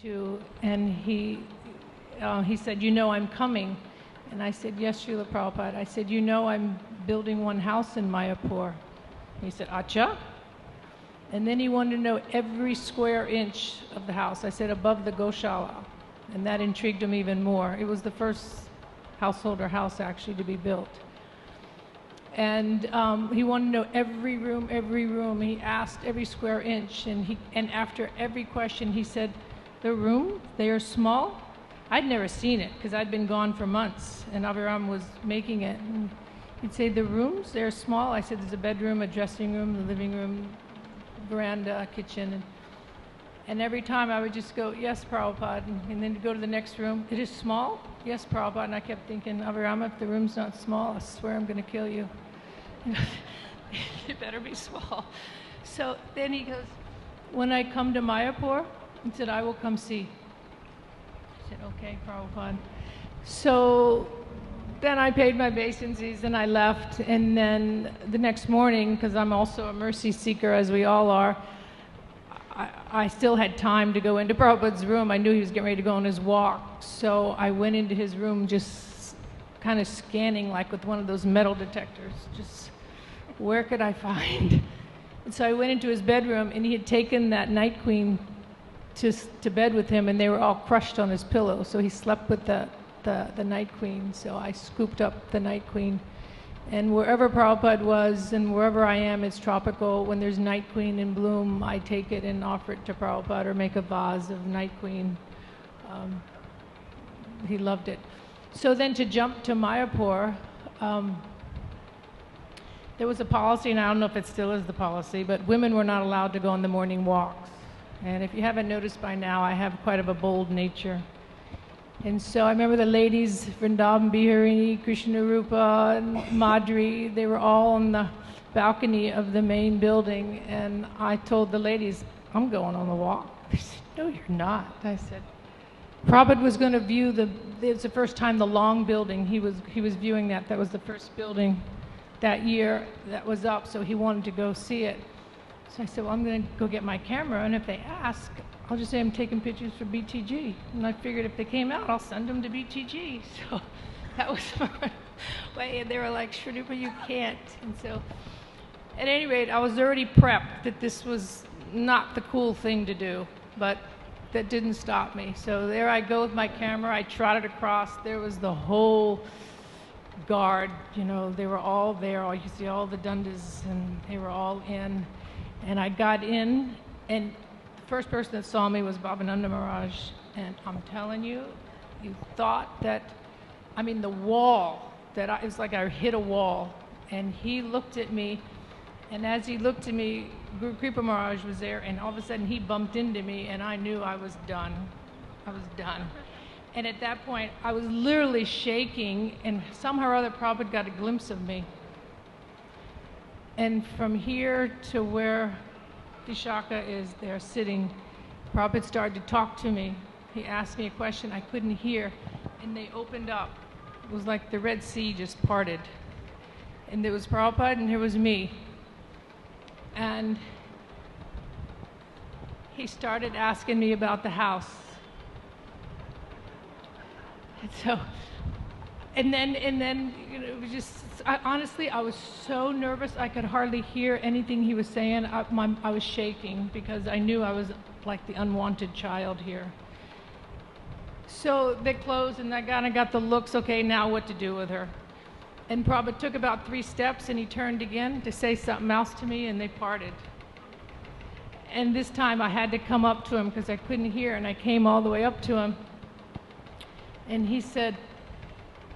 too, and he said, "You know I'm coming." And I said, "Yes, Srila Prabhupada." I said, "You know I'm building one house in Mayapur." He said, "Acha?" And then he wanted to know every square inch of the house. I said, "Above the Goshala." And that intrigued him even more. It was the first householder house actually to be built. And he wanted to know every room, every room. He asked every square inch, and after every question he said, "The room, they are small." I'd never seen it because I'd been gone for months, and Aviram was making it. And he'd say, "The rooms, they're small." I said, "There's a bedroom, a dressing room, a living room, veranda, a kitchen." And every time I would just go, "Yes, Prabhupada," and then go to the next room. "It is small?" "Yes, Prabhupada." And I kept thinking, "Aviram, if the room's not small, I swear I'm going to kill you. It better be small." So then he goes, "When I come to Mayapur," he said, "I will come see." I said, "Okay, Prabhupada." So then I paid my obeisances and I left. And then the next morning, because I'm also a mercy seeker, as we all are, I still had time to go into Prabhupada's room. I knew he was getting ready to go on his walk. So I went into his room just kind of scanning, like with one of those metal detectors, just where could I find? And so I went into his bedroom, and he had taken that Night Queen to bed with him, and they were all crushed on his pillow. So he slept with the Night Queen. So I scooped up the Night Queen. And wherever Prabhupada was and wherever I am, it's tropical. When there's Night Queen in bloom, I take it and offer it to Prabhupada or make a vase of Night Queen. He loved it. So then to jump to Mayapur, there was a policy, and I don't know if it still is the policy, but women were not allowed to go on the morning walks. And if you haven't noticed by now, I have quite of a bold nature. And so I remember the ladies, Vrindavan, Biharini, Krishna Rupa, and Madhuri, they were all on the balcony of the main building. And I told the ladies, "I'm going on the walk." They said, "No, you're not." I said, Prabhupada was going to view it's the first time the long building, he was viewing that. That was the first building that year that was up, so he wanted to go see it. So I said, "Well, I'm going to go get my camera, and if they ask, I'll just say I'm taking pictures for BTG." And I figured if they came out, I'll send them to BTG. So that was my way. And they were like, "Shrirupa, you can't." And so at any rate, I was already prepped that this was not the cool thing to do, but that didn't stop me. So there I go with my camera. I trotted across. There was the whole guard, they were all there. You could see all the dundas, and they were all in. And I got in, and the first person that saw me was Bhavananda Maharaj. And I'm telling you, you thought that, the wall, it was like I hit a wall. And he looked at me, and as he looked at me, Guru Kripa Maharaj was there, and all of a sudden he bumped into me, and I knew I was done. I was done. And at that point, I was literally shaking, and somehow or other Prabhupada got a glimpse of me. And from here to where Vishaka is there sitting, Prabhupada started to talk to me. He asked me a question I couldn't hear, and they opened up. It was like the Red Sea just parted. And there was Prabhupada, and there was me. And he started asking me about the house. And then it was just, honestly, I was so nervous I could hardly hear anything he was saying. I was shaking because I knew I was like the unwanted child here. So they closed, and I got the looks, okay, now what to do with her. And Prabhupada took about 3 steps, and he turned again to say something else to me, and they parted. And this time I had to come up to him because I couldn't hear, and I came all the way up to him. And he said,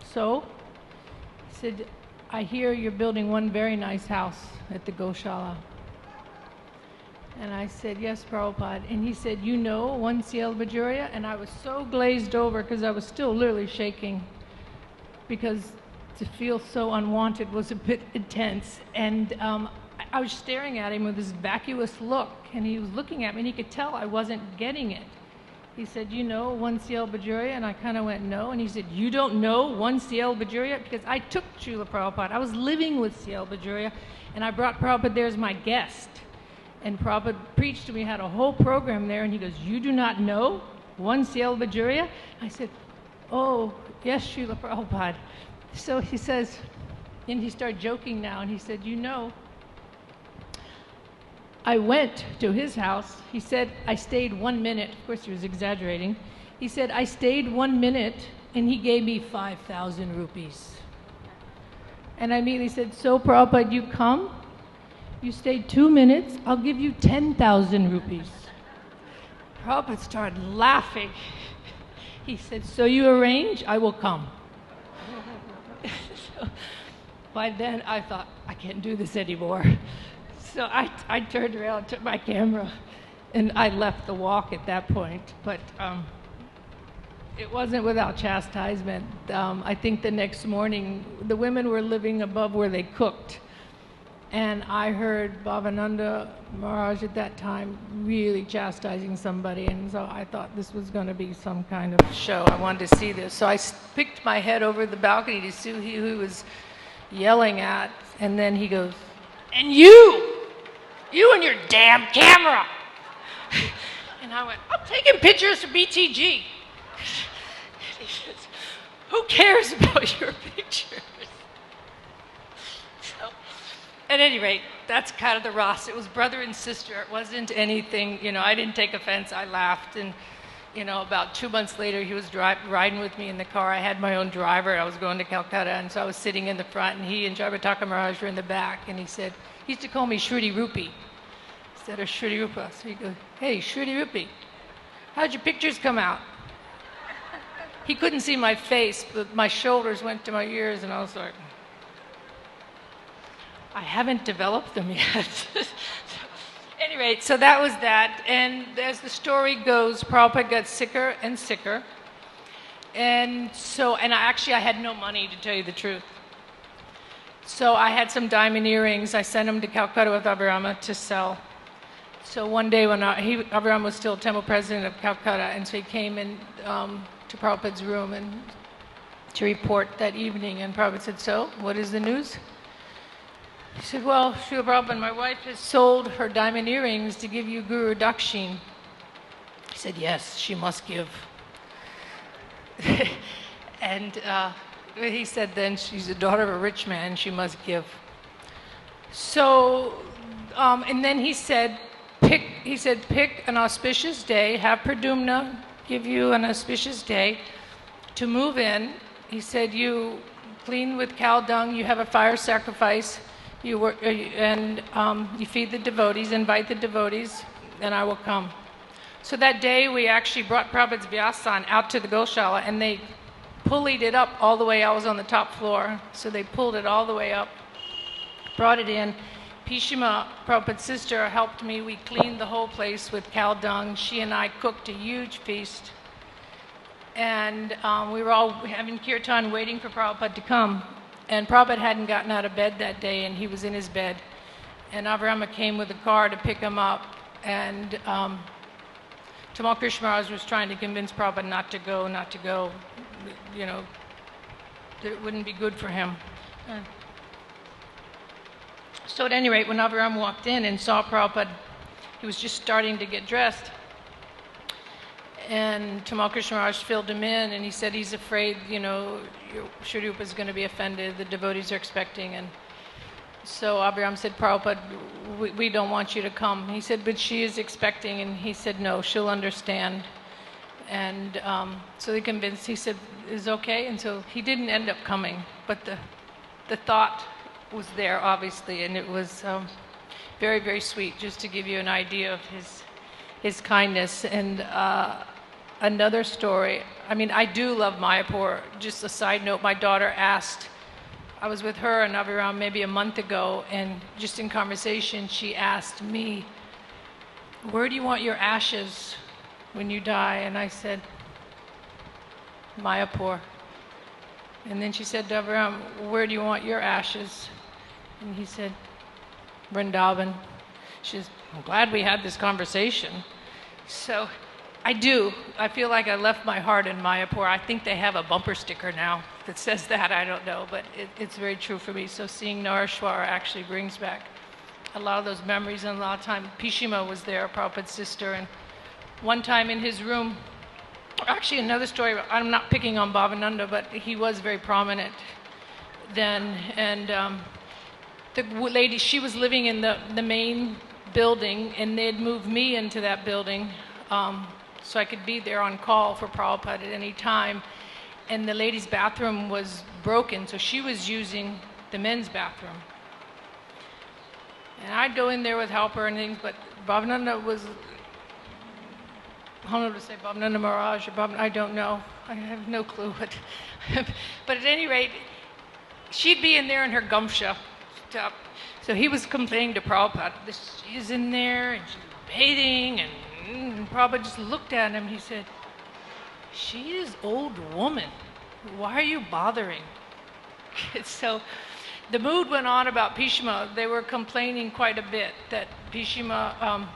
"So?" He said, "I hear you're building one very nice house at the Goshala." And I said, "Yes, Prabhupada." And he said, "You know 1 CL Bajuria?" And I was so glazed over because I was still literally shaking, because to feel so unwanted was a bit intense. And I was staring at him with this vacuous look, and he was looking at me, and he could tell I wasn't getting it. He said, "You know 1 CL Bajuria?" And I kind of went, "No." And he said, "You don't know 1 CL Bajuria?" Because I took Srila Prabhupada. I was living with CL Bajuria, and I brought Prabhupada there as my guest. And Prabhupada preached, and we had a whole program there, and he goes, "You do not know one Sale Bajuriya?" I said, "Oh, yes, Srila Prabhupada." So he says, and he started joking now, and he said, "You know, I went to his house." He said, "I stayed 1 minute." Of course, he was exaggerating. He said, "I stayed 1 minute, and he gave me 5,000 rupees." And I immediately said, "So, Prabhupada, you come? You stayed 2 minutes, I'll give you 10,000 rupees. Prabhupada started laughing. He said, "So you arrange? I will come." So, by then, I thought, I can't do this anymore. So I turned around, took my camera, and I left the walk at that point. But it wasn't without chastisement. I think the next morning, the women were living above where they cooked. And I heard Bhavananda Maharaj at that time really chastising somebody, and so I thought this was going to be some kind of show. I wanted to see this. So I picked my head over the balcony to see who he was yelling at, and then he goes, "And you and your damn camera." And I went, "I'm taking pictures for BTG. And he says, "Who cares about your pictures?" At any rate, that's kind of the Ross. It was brother and sister. It wasn't anything, I didn't take offense. I laughed. And, about 2 months later, he was riding with me in the car. I had my own driver. I was going to Calcutta. And so I was sitting in the front, and he and Jaivataka Maharaj were in the back. And he said, he used to call me Shruti Rupi instead of Shruti Rupa. So he goes, "Hey, Shruti Rupi, how'd your pictures come out?" He couldn't see my face, but my shoulders went to my ears, and I was like, I haven't developed them yet. Anyway, so that was that. And as the story goes, Prabhupada got sicker and sicker. And I had no money, to tell you the truth. So I had some diamond earrings. I sent them to Calcutta with Abhirama to sell. So one day when Abhirama was still temple president of Calcutta, and so he came in to Prabhupada's room and to report that evening. And Prabhupada said, "So, what is the news?" He said, "Well, Srila Prabhupada, my wife has sold her diamond earrings to give you Guru Dakshin." He said, "Yes, she must give." And he said, "Then she's the daughter of a rich man, she must give." So, and then he said, pick an auspicious day, have Pradumna give you an auspicious day to move in. He said, "You clean with cow dung, you have a fire sacrifice, you feed the devotees, invite the devotees, and I will come." So that day we actually brought Prabhupada's Vyasan out to the Goshala, and they pullied it up all the way. I was on the top floor, so they pulled it all the way up, brought it in. Pishima, Prabhupada's sister, helped me. We cleaned the whole place with cow dung. She and I cooked a huge feast. And we were all having kirtan, waiting for Prabhupada to come. And Prabhupada hadn't gotten out of bed that day, and he was in his bed. And Abhirama came with a car to pick him up. And Tamal Krishna Maharaj was trying to convince Prabhupada not to go, that it wouldn't be good for him. So at any rate, when Abhirama walked in and saw Prabhupada, he was just starting to get dressed. And Tamal Krishna Maharaj filled him in, and he said he's afraid, Shri Rupa is going to be offended, the devotees are expecting. And so Abhirama said, "Prabhupada, we don't want you to come." He said, "But she is expecting." And he said, "No, she'll understand." And so they convinced, he said, "Is okay?" And so he didn't end up coming, but the thought was there, obviously, and it was very, very sweet, just to give you an idea of his kindness. And another story, I do love Mayapur. Just a side note, my daughter asked, I was with her and Abhiram maybe a month ago, and just in conversation, she asked me, "Where do you want your ashes when you die?" And I said, "Mayapur." And then she said to Abhiram, "Where do you want your ashes?" And he said, "Vrindavan." She says, "I'm glad we had this conversation." So I do. I feel like I left my heart in Mayapur. I think they have a bumper sticker now that says that. I don't know, but it's very true for me. So seeing Narashwar actually brings back a lot of those memories, and a lot of time Pishima was there, Prabhupada's sister, and one time in his room, actually another story, I'm not picking on Bhavananda, but he was very prominent then, and the lady, she was living in the main building, and they'd moved me into that building so I could be there on call for Prabhupada at any time, and the ladies' bathroom was broken, so she was using the men's bathroom. And I'd go in there with helper and things, but Bhavananda was, I don't know to say Bhavananda Maharaj or Bhavananda, I don't know. I have no clue. But at any rate, she'd be in there in her gumsha stuff. So he was complaining to Prabhupada, she's in there and she's bathing, and Prabhupada just looked at him and he said, she is old woman. Why are you bothering? So the mood went on about Bhishma. They were complaining quite a bit that Bhishma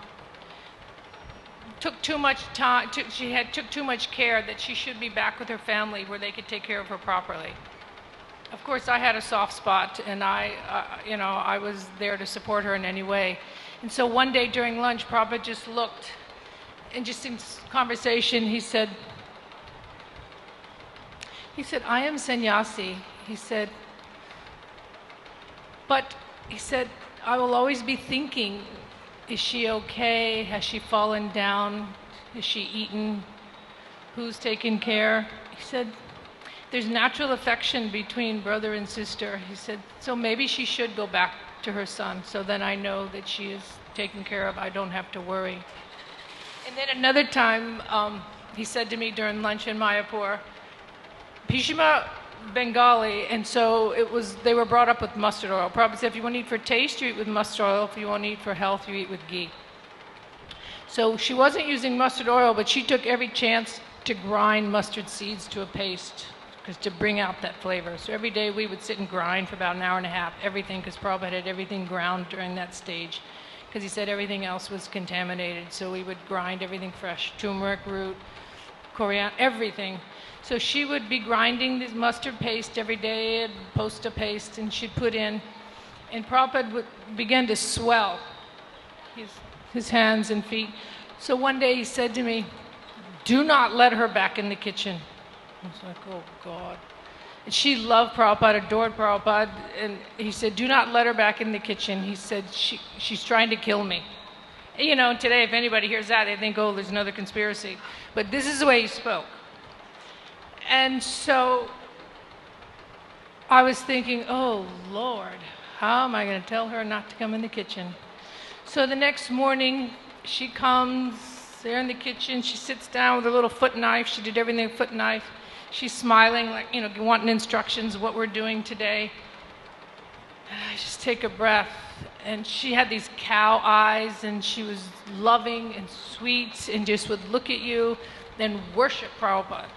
took too much time, took too much care, that she should be back with her family where they could take care of her properly. Of course, I had a soft spot, and I was there to support her in any way. And so one day during lunch, Prabhupada just looked, and just in conversation, he said, I am sannyasi. He said, but he said, I will always be thinking, is she okay? Has she fallen down? Is she eaten? Who's taken care? He said, there's natural affection between brother and sister. He said, so maybe she should go back to her son, so then I know that she is taken care of. I don't have to worry. And then another time, he said to me during lunch in Mayapur, Bhishma Bengali, and so they were brought up with mustard oil. Prabhupada said, if you want to eat for taste, you eat with mustard oil. If you want to eat for health, you eat with ghee. So she wasn't using mustard oil, but she took every chance to grind mustard seeds to a paste, because to bring out that flavor. So every day we would sit and grind for about an hour and a half, everything, because Prabhupada had everything ground during that stage, because he said everything else was contaminated. So we would grind everything fresh, turmeric root, coriander, everything. So she would be grinding this mustard paste every day, and posta paste, and she'd put in, and Prabhupada would begin to swell his hands and feet. So one day he said to me, do not let her back in the kitchen. I was like, oh God. And she loved Prabhupada, adored Prabhupada, and he said, do not let her back in the kitchen. He said, she's trying to kill me. You know, today if anybody hears that, they think, oh, there's another conspiracy. But this is the way he spoke. And so I was thinking, oh Lord, how am I going to tell her not to come in the kitchen? So the next morning, she comes there in the kitchen, she sits down with a little foot knife, she did everything with foot knife, she's smiling, like, you know, wanting instructions of what we're doing today. And I just take a breath, and she had these cow eyes, and she was loving and sweet, and just would look at you, then worship Prabhupada.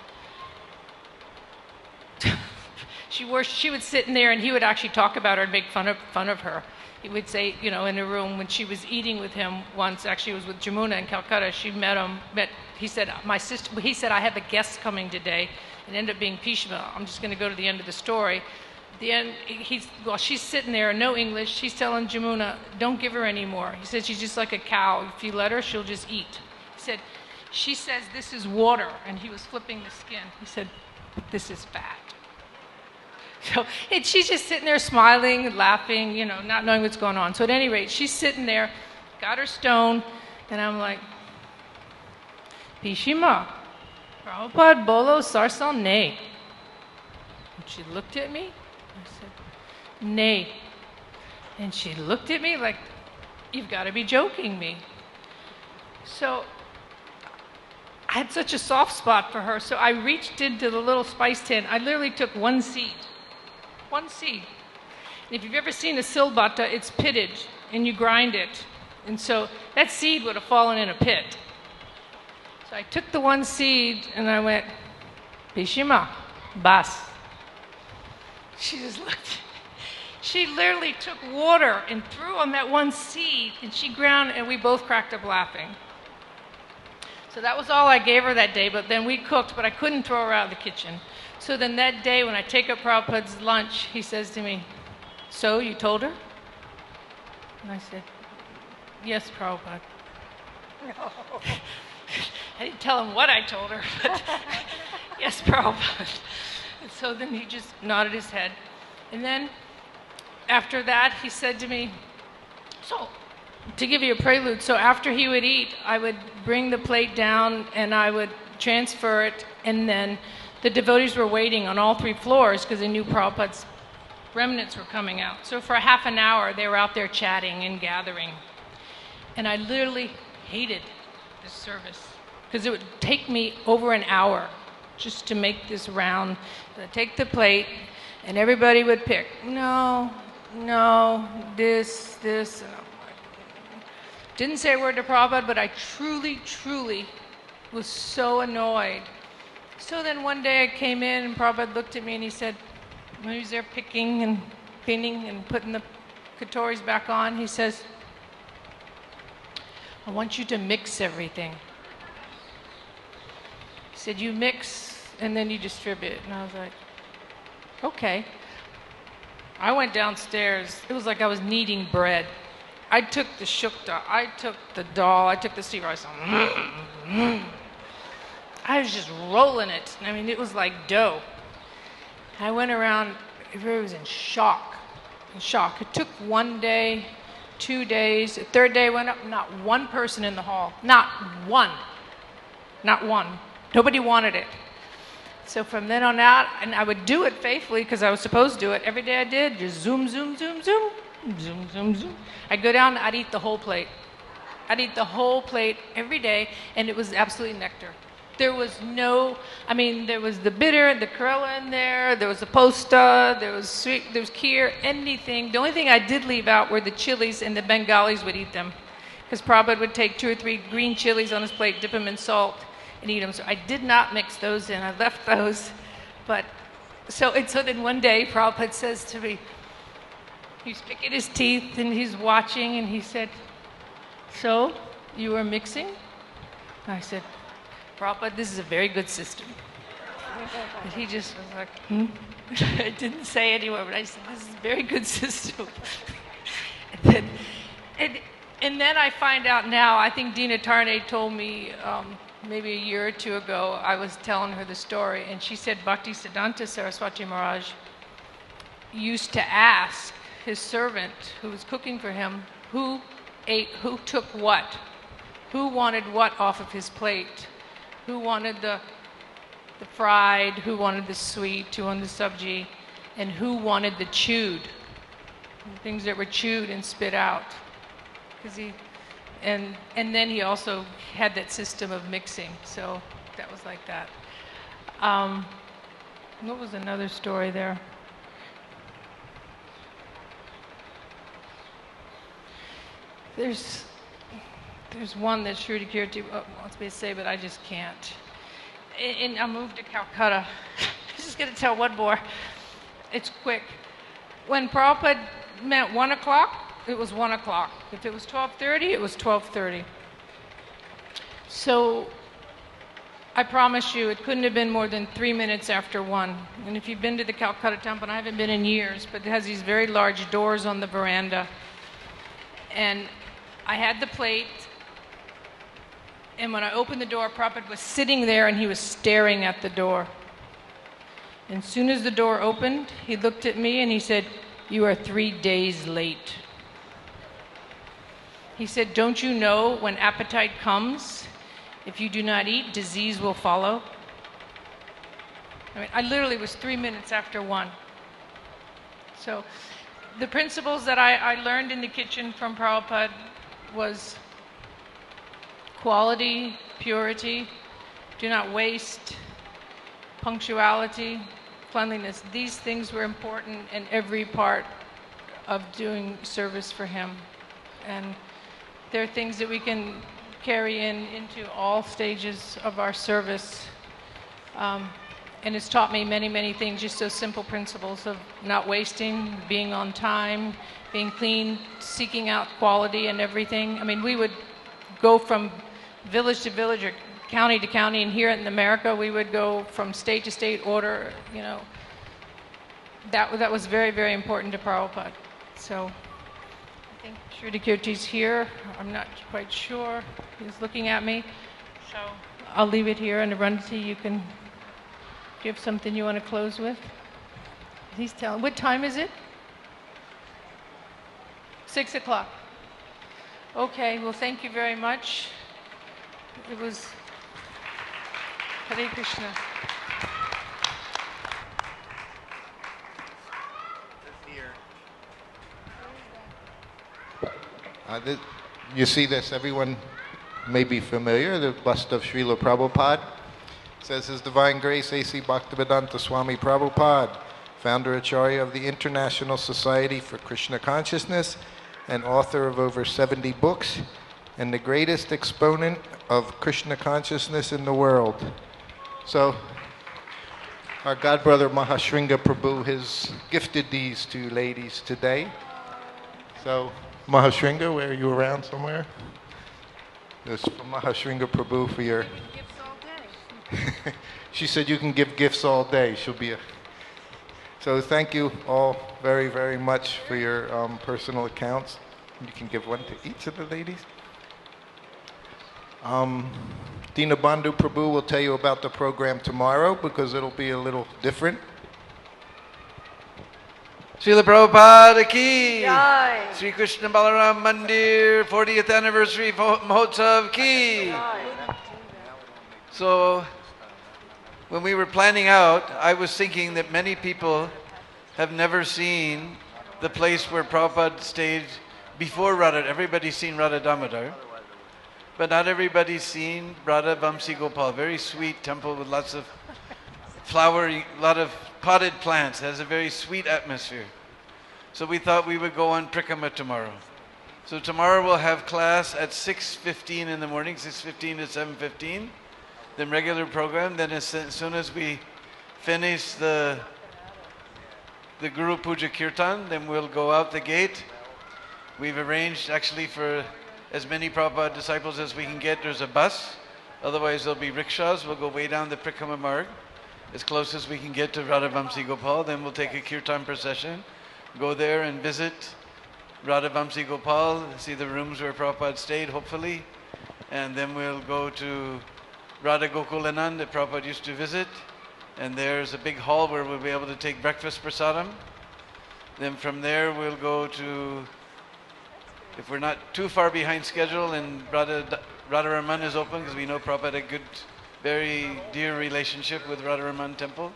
She would sit in there, and he would actually talk about her and make fun of her. He would say, you know, in a room when she was eating with him once, actually it was with Jamuna in Calcutta, she he said, he said, I have a guest coming today, and ended up being Bhishma. I'm just going to go to the end of the story. At the end, she's sitting there, no English, she's telling Jamuna, don't give her any more. He said, she's just like a cow. If you let her, she'll just eat. He said, she says this is water, and he was flipping the skin. He said, this is fat. So she's just sitting there smiling and laughing, you know, not knowing what's going on. So at any rate, she's sitting there, got her stone, and I'm like, Bhishma, Prabhupada bolo sarsal nay. And she looked at me. I said, nay. And she looked at me like, you've got to be joking me. So I had such a soft spot for her, so I reached into the little spice tin. I literally took one seed. One seed. And if you've ever seen a silbata, it's pitted, and you grind it. And so that seed would have fallen in a pit. So I took the one seed, and I went, Bhishma, bas. She just looked. She literally took water and threw on that one seed, and she ground, and we both cracked up laughing. So that was all I gave her that day, but then we cooked, but I couldn't throw her out of the kitchen. So then that day when I take up Prabhupada's lunch, he says to me, so you told her? And I said, yes, Prabhupada. No. I didn't tell him what I told her, but yes, Prabhupada. And so then he just nodded his head. And then after that, he said to me, so to give you a prelude, so after he would eat, I would bring the plate down and I would transfer it, and then the devotees were waiting on all 3 floors because they knew Prabhupada's remnants were coming out. So for half an hour, they were out there chatting and gathering. And I literally hated this service because it would take me over an hour just to make this round. I'd take the plate, and everybody would pick, no, this, and I'm like, didn't say a word to Prabhupada, but I truly was so annoyed. So then one day I came in, and Prabhupada looked at me, and he said, when he was there picking and cleaning and putting the katoris back on, he says, I want you to mix everything. He said, you mix and then you distribute. And I was like, okay. I went downstairs. It was like I was kneading bread. I took the shukta, I took the dal, I took the sea rice. I was just rolling it. I mean, it was like dough. I went around, everybody was in shock. It took 1 day, 2 days, the 3rd day went up, not one person in the hall. Not one. Nobody wanted it. So from then on out, and I would do it faithfully because I was supposed to do it. Every day I did, just zoom. I'd go down, I'd eat the whole plate. Every day, and it was absolutely nectar. There was there was the bitter, the Kerala in there was the posta, there was sweet, there was kheer, anything. The only thing I did leave out were the chilies, and the Bengalis would eat them. Because Prabhupada would take 2 or 3 green chilies on his plate, dip them in salt, and eat them. So I did not mix those in. I left those. But so then one day Prabhupada says to me, he's picking his teeth and he's watching, and he said, so you were mixing? I said, Prabhupada, this is a very good system. And he just was like, I didn't say anymore, but I said, this is a very good system. and then I find out now, I think Dina Tarne told me maybe a year or 2 ago, I was telling her the story, and she said Bhakti Siddhanta Saraswati Maharaj used to ask his servant who was cooking for him, who took what? Who wanted what off of his plate? Who wanted the fried, who wanted the sweet, who wanted the sabji, and who wanted the chewed, things that were chewed and spit out. And then he also had that system of mixing, so that was like that. What was another story there? There's one that Shruti Kirti wants me to say, but I just can't. And I moved to Calcutta. I'm just going to tell one more. It's quick. When Prabhupada meant 1 o'clock, it was 1 o'clock. If it was 12:30, it was 12:30. So I promise you, it couldn't have been more than 3 minutes after 1. And if you've been to the Calcutta temple, and I haven't been in years, but it has these very large doors on the veranda. And I had the plate, and when I opened the door, Prabhupada was sitting there and he was staring at the door. And as soon as the door opened, he looked at me and he said, you are 3 days late. He said, don't you know when appetite comes, if you do not eat, disease will follow? I mean, I literally was 3 minutes after 1. So the principles that I learned in the kitchen from Prabhupada was quality, purity, do not waste, punctuality, cleanliness. These things were important in every part of doing service for him. And they're things that we can carry into all stages of our service. And it's taught me many, many things, just those simple principles of not wasting, being on time, being clean, seeking out quality and everything. I mean, we would go from village to village or county to county, and here in America, we would go from state to state order, you know. That was very, very important to Prabhupada. So I think Shruti Kirti's here. I'm not quite sure. He's looking at me. So I'll leave it here, and Arundhati, you can give something you want to close with. He's telling, what time is it? 6 o'clock. Okay, well, thank you very much. It was Hare Krishna. You see this, everyone may be familiar, the bust of Srila Prabhupada. It says His Divine Grace A.C. Bhaktivedanta Swami Prabhupada, founder Acharya of the International Society for Krishna Consciousness and author of over 70 books, and the greatest exponent of Krishna consciousness in the world. So, our godbrother Mahashringa Prabhu has gifted these two ladies today. So, Mahashringa, were you around somewhere? This is from Mahashringa Prabhu for your... Gifts all day. She said you can give gifts all day. She'll be a... So thank you all very, very much for your personal accounts. You can give one to each of the ladies. Dinabandhu Prabhu will tell you about the program tomorrow because it'll be a little different. Srila Prabhupada ki! Jai. Sri Krishna Balaram Mandir 40th Anniversary Mahotsav ki! So, when we were planning out, I was thinking that many people have never seen the place where Prabhupada stayed before Radha. Everybody's seen Radha Damodar, but not everybody's seen Radha Vamsi Gopal. Very sweet temple with lots of flowery, lot of potted plants. It has a very sweet atmosphere. So we thought we would go on Prikama tomorrow. So tomorrow we'll have class at 6:15 in the morning, 6:15 to 7:15. Then regular program. Then as soon as we finish the Guru Puja Kirtan, then we'll go out the gate. We've arranged actually for as many Prabhupada disciples as we can get. There's a bus. Otherwise there'll be rickshaws. We'll go way down the Prikama Marg as close as we can get to Radha Vamsi Gopal. Then we'll take a kirtan procession, go there and visit Radha Vamsi Gopal, see the rooms where Prabhupada stayed, hopefully. And then we'll go to Radha Gokulanand that Prabhupada used to visit. And there's a big hall where we'll be able to take breakfast prasadam. Then from there we'll go to, if we're not too far behind schedule and Radharaman is open, because we know Prabhupada had a good, very dear relationship with Radharaman temple.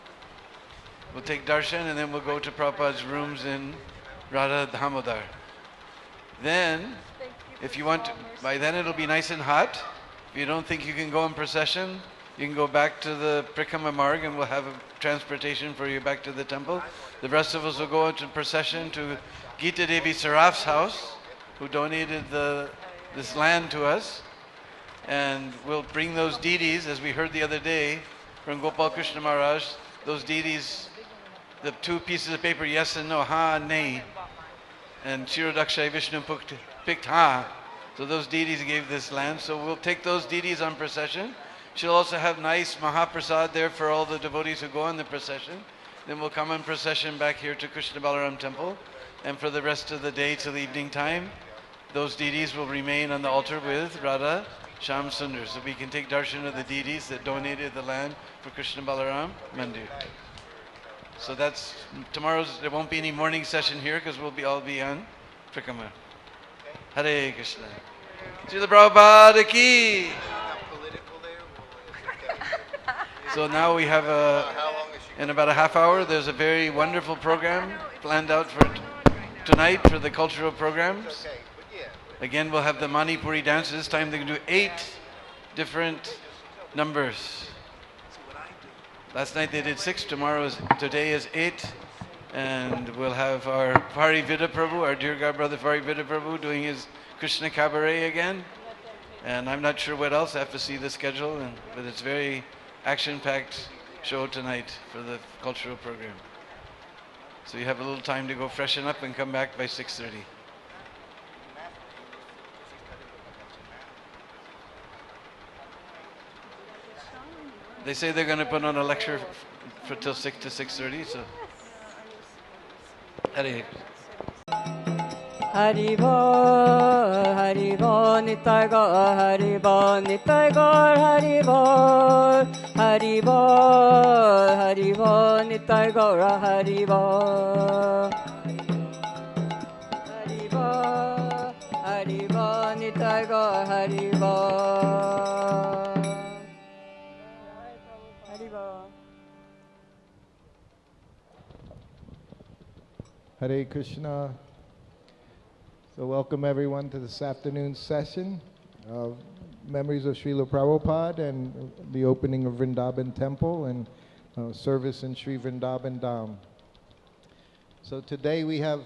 We'll take darshan and then we'll go to Prabhupada's rooms in Radha Damodar. Then, if you want to, by then it'll be nice and hot. If you don't think you can go in procession, you can go back to the Prikama Marg and we'll have a transportation for you back to the temple. The rest of us will go into procession to Gita Devi Saraf's house, who donated this land to us. And we'll bring those deities, as we heard the other day from Gopal Krishna Maharaj, those deities, the two pieces of paper, yes and no, ha and nay. And Shirodakshay Vishnu picked ha. So those deities gave this land. So we'll take those deities on procession. She'll also have nice Mahaprasad there for all the devotees who go on the procession. Then we'll come in procession back here to Krishna Balaram temple. And for the rest of the day till evening time, those deities will remain on the altar with Radha Sham Sundar. So we can take darshan of the deities that donated the land for Krishna Balaram Mandir. So that's tomorrow's. There won't be any morning session here because we'll all be on Prikama. Hare Krishna. Srila Prabhupada ki. So now we have in about a half hour, there's a very wonderful program planned out for tonight for the cultural programs. Again, we'll have the Manipuri dance. This time they can do 8 different numbers. Last night they did 6. Today is 8. And we'll have our Pari Vida Prabhu, our dear God brother Pari Vida Prabhu, doing his Krishna Cabaret again. And I'm not sure what else. I have to see the schedule. But it's very action-packed show tonight for the cultural program. So you have a little time to go freshen up and come back by 6:30. They say they're going to put on a lecture for till 6 to 6:30. So, Hare. Haribo, Haribo, Nitai Gaur, Haribo, Nitai Gaur, Haribo, Haribo, Haribo, Nitai Gaur, Haribo, Haribo, Haribo, Nitai Gaur, Haribo, Haribo. Hare Krishna. So welcome everyone to this afternoon's session of memories of Srila Prabhupada and the opening of Vrindavan Temple and service in Sri Vrindavan Dham. So today we have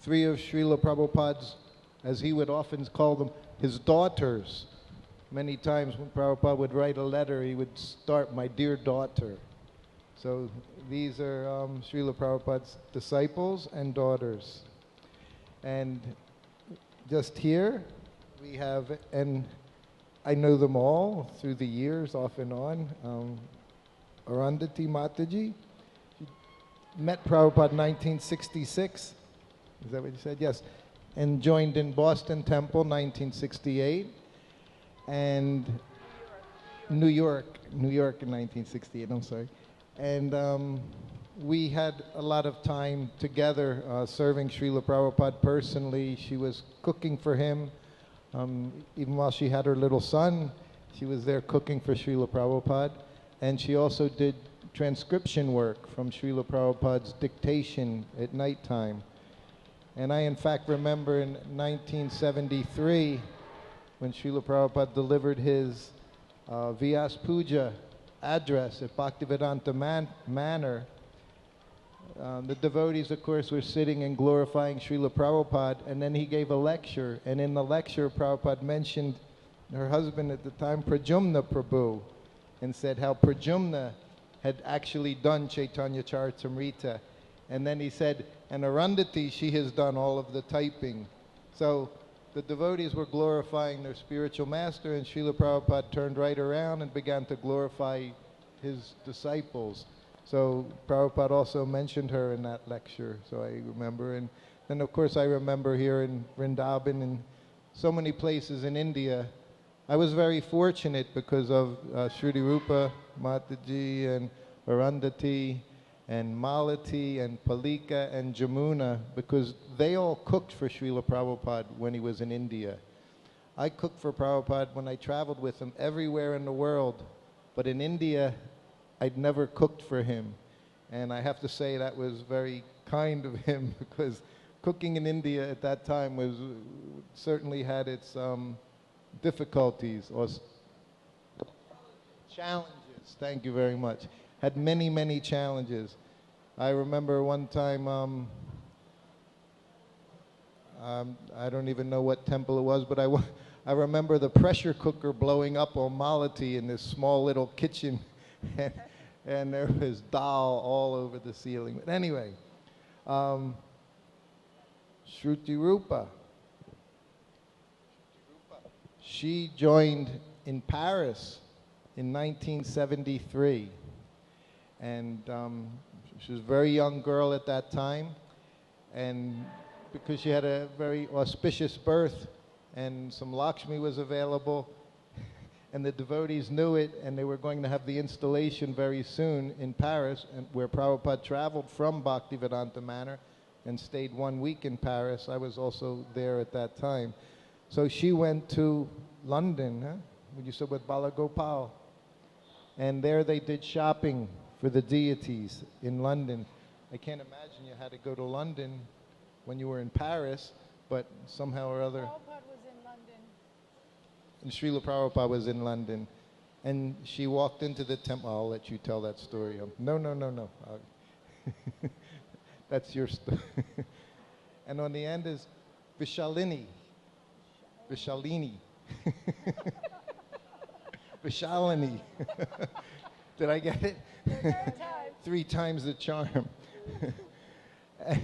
three of Srila Prabhupada's, as he would often call them, his daughters. Many times when Prabhupada would write a letter, he would start, "My dear daughter." So these are Srila Prabhupada's disciples and daughters. And just here we have, and I know them all through the years off and on, Arundhati Mataji. She met Prabhupada in 1966. Is that what you said? Yes. And joined in Boston Temple 1968. And New York in 1968, I'm sorry. And we had a lot of time together serving Srila Prabhupada personally. She was cooking for him. Even while she had her little son, she was there cooking for Srila Prabhupada. And she also did transcription work from Srila Prabhupada's dictation at nighttime. And I, in fact, remember in 1973, when Srila Prabhupada delivered his Vyas Puja address at Bhaktivedanta Manor, the devotees, of course, were sitting and glorifying Srila Prabhupada, and then he gave a lecture, and in the lecture, Prabhupada mentioned her husband at the time, Prajumna Prabhu, and said how Prajumna had actually done Chaitanya Charitamrita. And then he said, and Arundhati, she has done all of the typing. So the devotees were glorifying their spiritual master, and Srila Prabhupada turned right around and began to glorify his disciples. So Prabhupada also mentioned her in that lecture, so I remember. And then, of course, I remember here in Vrindavan and so many places in India. I was very fortunate because of Shruti Rupa Mataji and Arundhati and Malati and Palika and Jamuna, because they all cooked for Srila Prabhupada when he was in India. I cooked for Prabhupada when I traveled with him everywhere in the world, but in India, I'd never cooked for him. And I have to say that was very kind of him, because cooking in India at that time was certainly had its difficulties or challenges. Thank you very much. Had many, many challenges. I remember one time, I don't even know what temple it was, but I remember the pressure cooker blowing up on Malati in this small little kitchen, and there was dal all over the ceiling. But anyway, Shruti Rupa, she joined in Paris in 1973. And she was a very young girl at that time, and because she had a very auspicious birth and some Lakshmi was available, and the devotees knew it, and they were going to have the installation very soon in Paris, and where Prabhupada traveled from Bhaktivedanta Manor and stayed 1 week in Paris. I was also there at that time. So she went to London, when you said with Balagopal, and there they did shopping for the deities in London. I can't imagine you had to go to London when you were in Paris, but somehow or other. Prabhupada was in London. And Srila Prabhupada was in London. And she walked into the temple. I'll let you tell that story. No. That's your story. And on the end is Vishalini. Vishalini. Vishalini. Did I get it? 3 times the charm.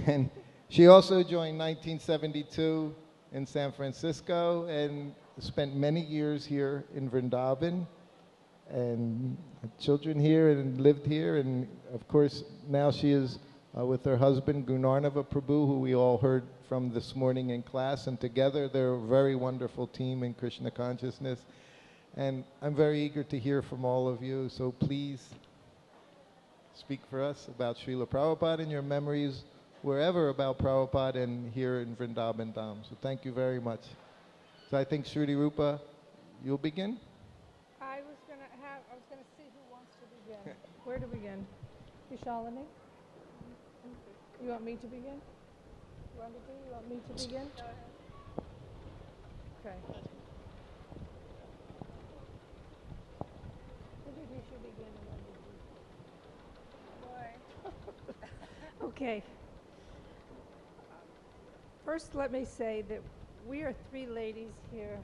And she also joined 1972 in San Francisco and spent many years here in Vrindavan and had children here and lived here. And of course, now she is with her husband, Gunarnava Prabhu, who we all heard from this morning in class, and together they're a very wonderful team in Krishna consciousness. And I'm very eager to hear from all of you, so please speak for us about Srila Prabhupada and your memories wherever about Prabhupada and here in Vrindavan Dham. So thank you very much. So I think Shruti Rupa, you'll begin? I was going to see who wants to begin. Where to begin? Vishalini? You want me to begin? You want me to begin? Okay. Maybe we should begin and then Why? Okay. First, let me say that we are three ladies here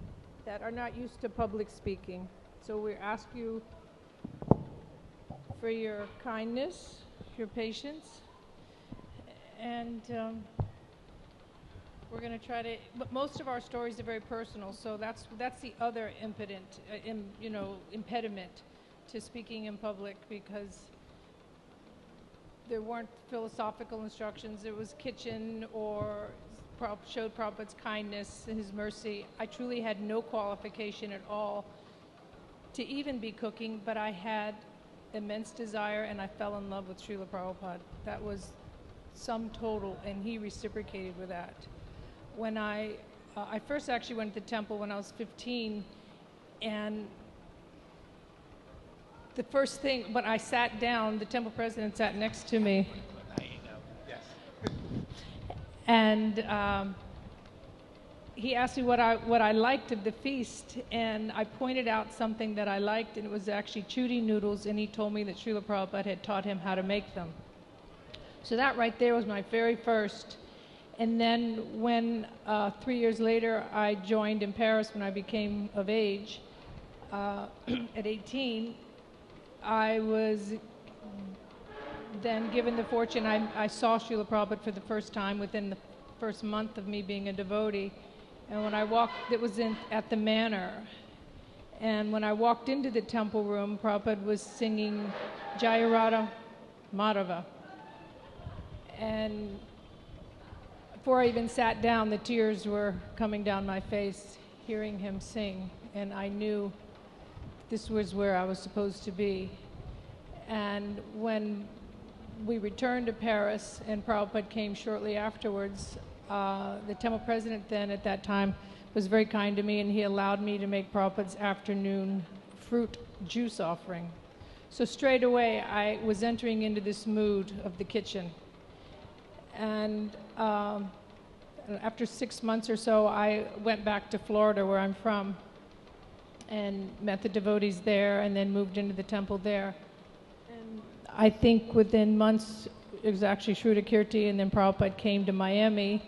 that are not used to public speaking. So we ask you for your kindness, your patience, and we're going to try to. But most of our stories are very personal, so that's the other impediment to speaking in public, because there weren't philosophical instructions. There was kitchen or showed Prabhupada's kindness and his mercy. I truly had no qualification at all to even be cooking, but I had immense desire, and I fell in love with Srila Prabhupada. That was sum total, and he reciprocated with that. When I first actually went to the temple when I was 15, and the first thing, when I sat down, the temple president sat next to me. And he asked me what I liked of the feast, and I pointed out something that I liked, and it was actually chudi noodles, and he told me that Srila Prabhupada had taught him how to make them. So that right there was my very first. And then when 3 years later I joined in Paris when I became of age, at 18, I was then given the fortune, I saw Srila Prabhupada for the first time within the first month of me being a devotee. And when I walked, it was at the manor. And when I walked into the temple room, Prabhupada was singing Jaya Radha Madhava. And before I even sat down, the tears were coming down my face, hearing him sing. And I knew this was where I was supposed to be. And when we returned to Paris, and Prabhupada came shortly afterwards, the temple president then at that time was very kind to me, and he allowed me to make Prabhupada's afternoon fruit juice offering. So straight away I was entering into this mood of the kitchen. And after 6 months or so, I went back to Florida, where I'm from, and met the devotees there, and then moved into the temple there. And I think within months, it was actually Shruta Kirti, and then Prabhupada came to Miami,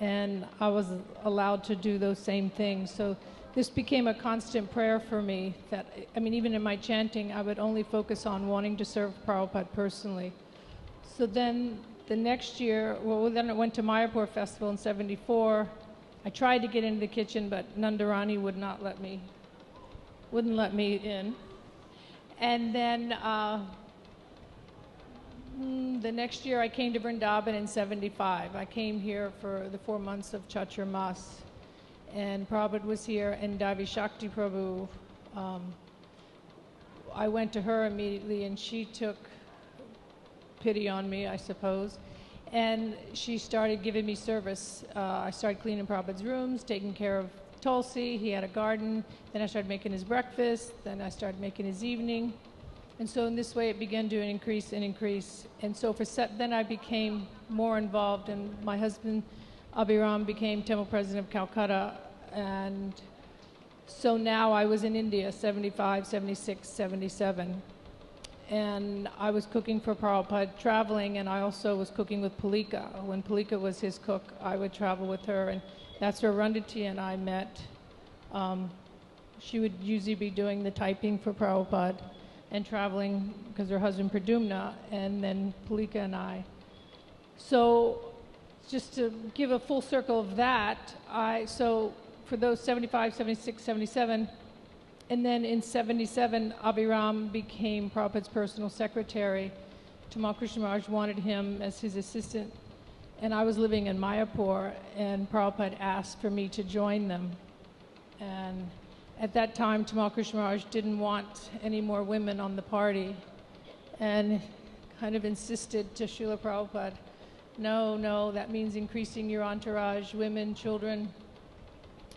and I was allowed to do those same things. So this became a constant prayer for me that, even in my chanting, I would only focus on wanting to serve Prabhupada personally. So then the next year, then I went to Mayapur Festival in '74. I tried to get into the kitchen, but Nandarani wouldn't let me in. And then the next year I came to Vrindavan in '75. I came here for the 4 months of Chatur Mas, and Prabhupada was here, and Davi Shakti Prabhu. I went to her immediately, and she took pity on me, I suppose, and she started giving me service. I started cleaning Prabhupada's rooms, taking care of Tulsi. He had a garden. Then I started making his breakfast. Then I started making his evening. And so in this way it began to increase and increase. And so then I became more involved, and my husband Abhiram became temple president of Calcutta. And so now I was in India, 75, 76, 77. And I was cooking for Prabhupada, traveling, and I also was cooking with Palika. When Palika was his cook, I would travel with her, and that's where Arundhati and I met. She would usually be doing the typing for Prabhupada and traveling because her husband Pradumna, and then Palika and I. So just to give a full circle of that, so for those 75, 76, 77, and then in '77, Abhiram became Prabhupada's personal secretary. Tamal Krishna Maharaj wanted him as his assistant. And I was living in Mayapur, and Prabhupada asked for me to join them. And at that time, Tamal Krishna Maharaj didn't want any more women on the party, and kind of insisted to Srila Prabhupada, no, that means increasing your entourage, women, children.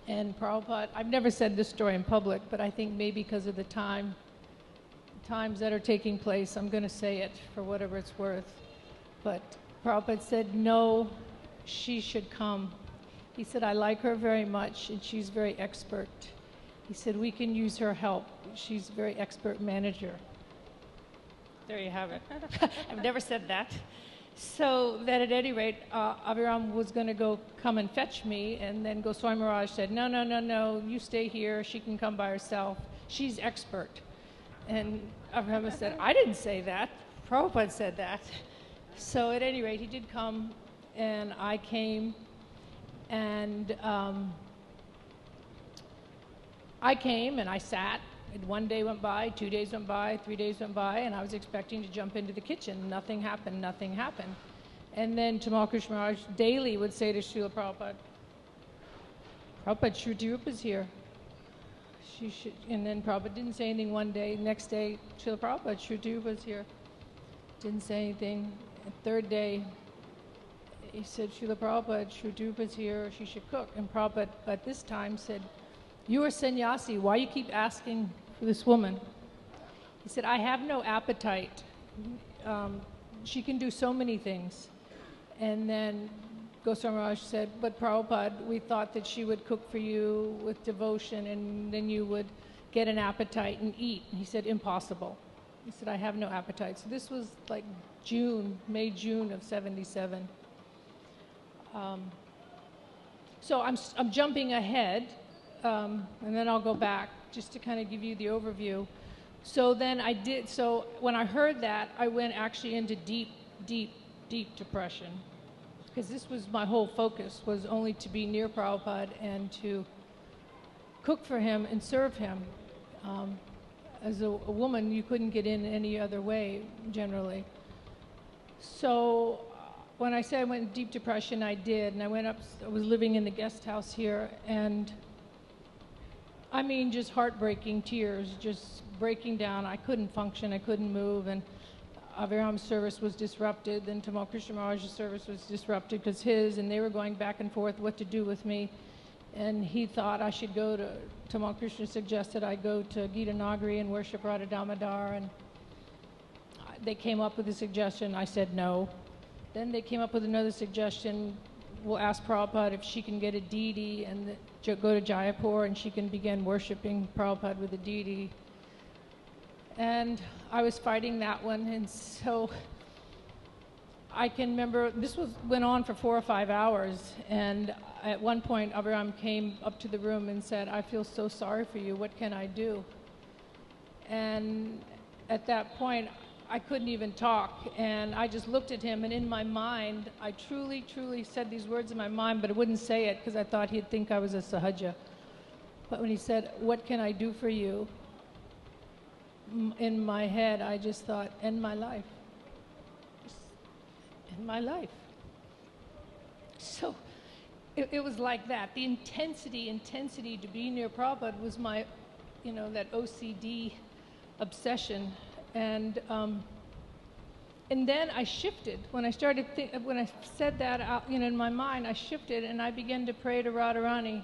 And Prabhupada, I've never said this story in public, but I think maybe because of the times that are taking place, I'm going to say it for whatever it's worth. But Prabhupada said, no, she should come. He said, I like her very much, and she's very expert. He said, we can use her help. She's a very expert manager. There you have it. I've never said that. So that at any rate, Aviram was going to come and fetch me, and then Goswami Maharaj said, no, you stay here. She can come by herself. She's expert. And Aviram said, I didn't say that. Prabhupada said that. So at any rate, he did come, and I came, and I sat. And 1 day went by, 2 days went by, 3 days went by, and I was expecting to jump into the kitchen. Nothing happened. And then Tamal Krishna Maharaj daily would say to Srila Prabhupada, Shruti Rupa's here. She should. And then Prabhupada didn't say anything one day. Next day, Srila Prabhupada, Shruti Rupa's here. Didn't say anything. The third day, he said, Srila Prabhupada, Shruti Rupa's here. She should cook. And Prabhupada, at this time, said, you are sannyasi. Why you keep asking for this woman? He said, I have no appetite. She can do so many things. And then Goswami Maharaj said, but Prabhupada, we thought that she would cook for you with devotion, and then you would get an appetite and eat. And he said, impossible. He said, I have no appetite. So this was like May, June of 77. So I'm jumping ahead. And then I'll go back just to kind of give you the overview. So then so when I heard that, I went actually into deep depression, because this was my whole focus, was only to be near Prabhupada and to cook for him and serve him. As a woman, you couldn't get in any other way, generally. So when I said I went in deep depression, I did, and I was living in the guest house here, and I mean, just heartbreaking tears, just breaking down. I couldn't function, I couldn't move, and Aviram's service was disrupted, then Tamal Krishna Maharaj's service was disrupted because and they were going back and forth what to do with me. And he thought I should Tamal Krishna suggested I go to Gita Nagari and worship Radha Damodar, and they came up with a suggestion. I said no. Then they came up with another suggestion. We'll ask Prabhupada if she can get a deity and go to Jaipur, and she can begin worshiping Prabhupada with a deity. And I was fighting that one, and so I can remember went on for 4 or 5 hours, and at one point Abraham came up to the room and said, I feel so sorry for you, what can I do? And at that point I couldn't even talk, and I just looked at him, and in my mind, I truly said these words in my mind, but I wouldn't say it because I thought he'd think I was a sahaja. But when he said, what can I do for you? In my head, I just thought, end my life. Just end my life. So it was like that. The intensity to be near Prabhupada was my, that OCD obsession. And then I shifted. When I said that out, in my mind, I shifted and I began to pray to Radharani.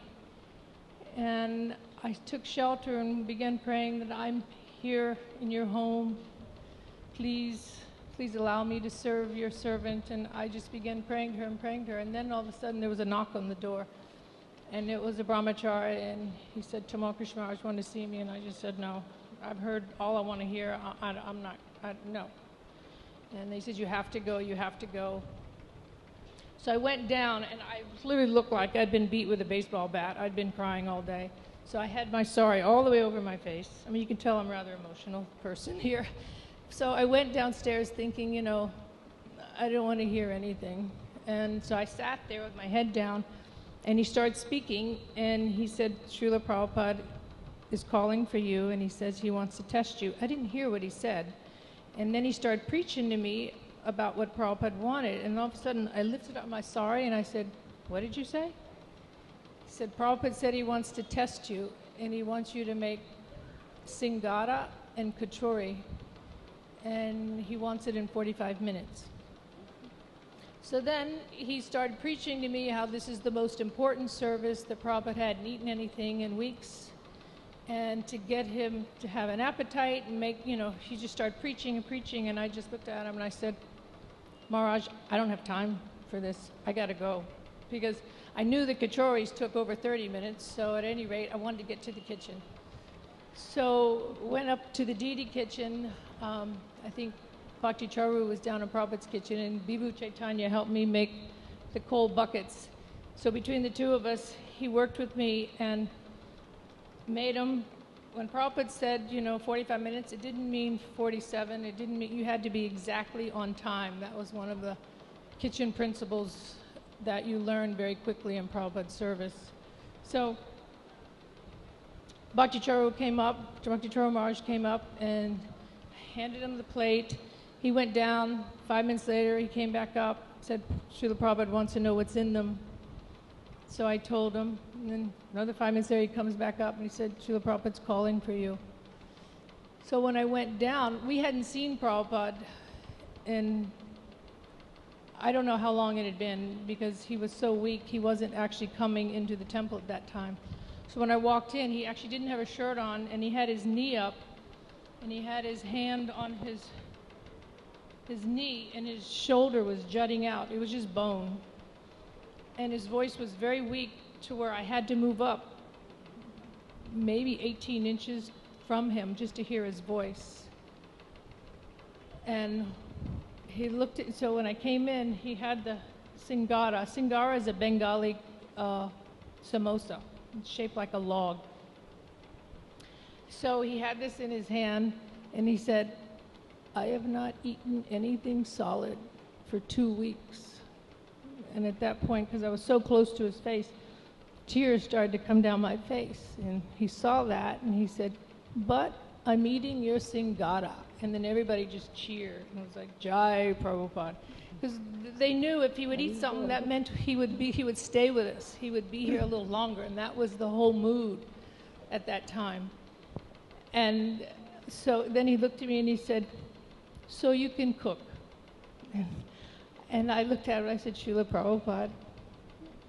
And I took shelter and began praying that I'm here in your home. Please allow me to serve your servant. And I just began praying to her. And then all of a sudden there was a knock on the door. And it was a brahmachari, and he said, Tamal Krishna Maharaj want to see me. And I just said, no. I've heard all I want to hear. No. And they said, you have to go. So I went down, and I literally looked like I'd been beat with a baseball bat. I'd been crying all day. So I had my sari all the way over my face. I mean, you can tell I'm a rather emotional person here. So I went downstairs thinking, I don't want to hear anything. And so I sat there with my head down, and he started speaking, and he said, Srila Prabhupada is calling for you, and he says he wants to test you. I didn't hear what he said. And then he started preaching to me about what Prabhupada wanted. And all of a sudden, I lifted up my sari and I said, "What did you say?" He said, "Prabhupada said he wants to test you, and he wants you to make Singara and Kachori, and he wants it in 45 minutes." So then he started preaching to me how this is the most important service, that Prabhupada hadn't eaten anything in weeks, and to get him to have an appetite and make, he just started preaching and preaching, and I just looked at him and I said, "Maharaj, I don't have time for this. I got to go." Because I knew the kachoris took over 30 minutes, so at any rate, I wanted to get to the kitchen. So went up to the Didi kitchen. I think Bhakti Charu was down in Prabhupada's kitchen, and Bibhu Chaitanya helped me make the coal buckets. So between the two of us, he worked with me and made them. When Prabhupada said, 45 minutes, it didn't mean 47. It didn't mean you had to be exactly on time. That was one of the kitchen principles that you learn very quickly in Prabhupada's service. So Bhakti Charu Maharaj came up and handed him the plate. He went down. 5 minutes later, he came back up, said, "Srila Prabhupada wants to know what's in them." So I told him, and then another 5 minutes later, he comes back up and he said, "Srila Prabhupada's calling for you." So when I went down, we hadn't seen Prabhupada in, I don't know how long it had been, because he was so weak, he wasn't actually coming into the temple at that time. So when I walked in, he actually didn't have a shirt on, and he had his knee up, and he had his hand on his knee, and his shoulder was jutting out. It was just bone. And his voice was very weak to where I had to move up maybe 18 inches from him just to hear his voice. And he looked at, so when I came in, he had the Singara. Singara is a Bengali samosa. It's shaped like a log. So he had this in his hand, and he said, "I have not eaten anything solid for 2 weeks." And at that point, because I was so close to his face, tears started to come down my face. And he saw that, and he said, "But I'm eating your Singara." And then everybody just cheered. And it was like, "Jai Prabhupada." Because they knew if he would eat something, that meant he would stay with us. He would be here a little longer. And that was the whole mood at that time. And so then he looked at me and he said, "So you can cook." And I looked at him and I said, "Srila Prabhupada,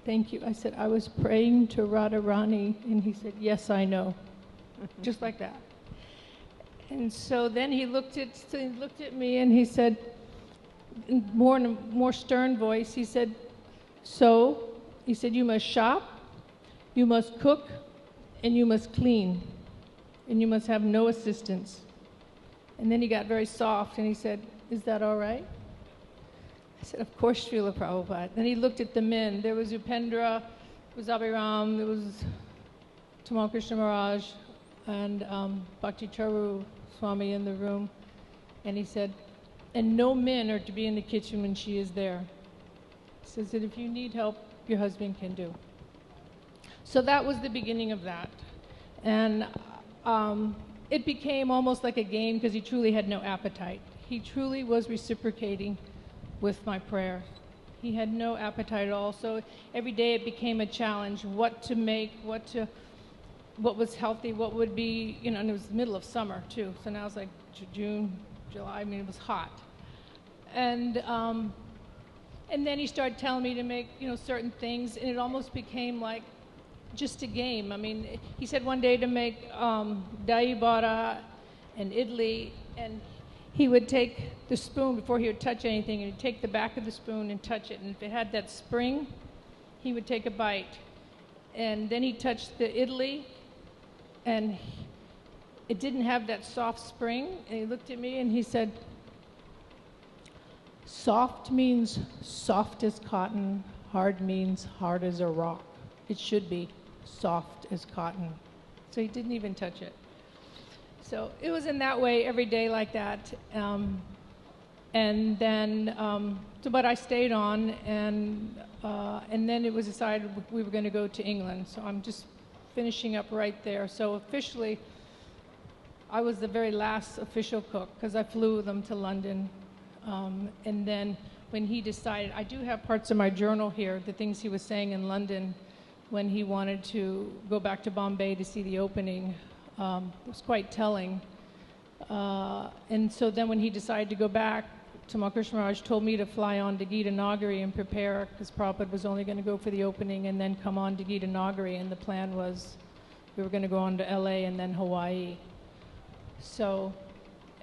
thank you." I said, "I was praying to Radharani." And he said, "Yes, I know." Just like that. And so then he looked at me and he said, in more stern voice, he said, he said, "You must shop, you must cook, and you must clean, and you must have no assistance." And then he got very soft and he said, "Is that all right?" I said, "Of course, Srila Prabhupada." Then he looked at the men. There was Upendra, there was Abhiram, there was Tamal Krishna Maharaj, and Bhakti Charu Swami in the room. And he said, "And no men are to be in the kitchen when she is there." He says that if you need help, your husband can do. So that was the beginning of that. And it became almost like a game because he truly had no appetite. He truly was reciprocating with my prayer. He had no appetite at all. So every day it became a challenge, what to make, what was healthy, what would be, and it was the middle of summer too. So now it's like June, July, it was hot. And then he started telling me to make, certain things, and it almost became like just a game. He said one day to make dahi vada and idli, and he would take the spoon before he would touch anything, and he'd take the back of the spoon and touch it, and if it had that spring, he would take a bite. And then he touched the idli, and it didn't have that soft spring, and he looked at me and he said, "Soft means soft as cotton, hard means hard as a rock. It should be soft as cotton." So he didn't even touch it. So it was in that way every day like that. And then, but I stayed on, and then it was decided we were going to go to England. So I'm just finishing up right there. So officially, I was the very last official cook because I flew them to London And then when he decided, I do have parts of my journal here, the things he was saying in London when he wanted to go back to Bombay to see the opening. It was quite telling. And so then when he decided to go back, Tamal Krishna Maharaj told me to fly on to Gita Nagari and prepare, because Prabhupada was only going to go for the opening and then come on to Gita Nagari, and the plan was we were going to go on to LA and then Hawaii. So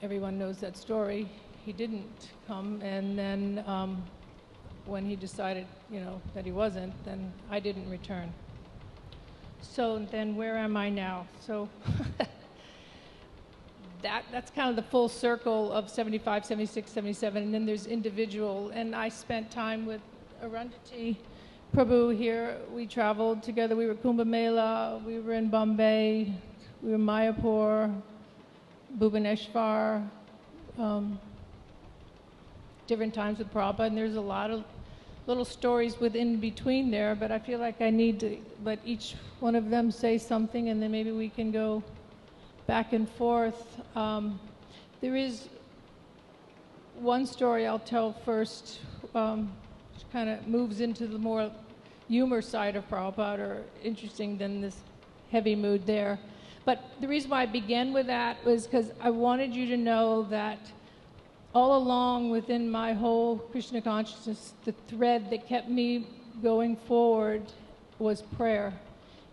everyone knows that story. He didn't come, and then when he decided, that he wasn't, then I didn't return. So then where am I now? So that's kind of the full circle of 75, 76, 77, and then there's individual. And I spent time with Arundhati Prabhu here. We traveled together. We were Kumbh Mela, we were in Bombay, we were in Mayapur, Bhubaneswar, different times with Prabhupada, and there's a lot of little stories within between there, but I feel like I need to let each one of them say something, and then maybe we can go back and forth. There is one story I'll tell first, which kind of moves into the more humor side of Prabhupada, or interesting than this heavy mood there. But the reason why I began with that was because I wanted you to know that all along within my whole Krishna consciousness, the thread that kept me going forward was prayer,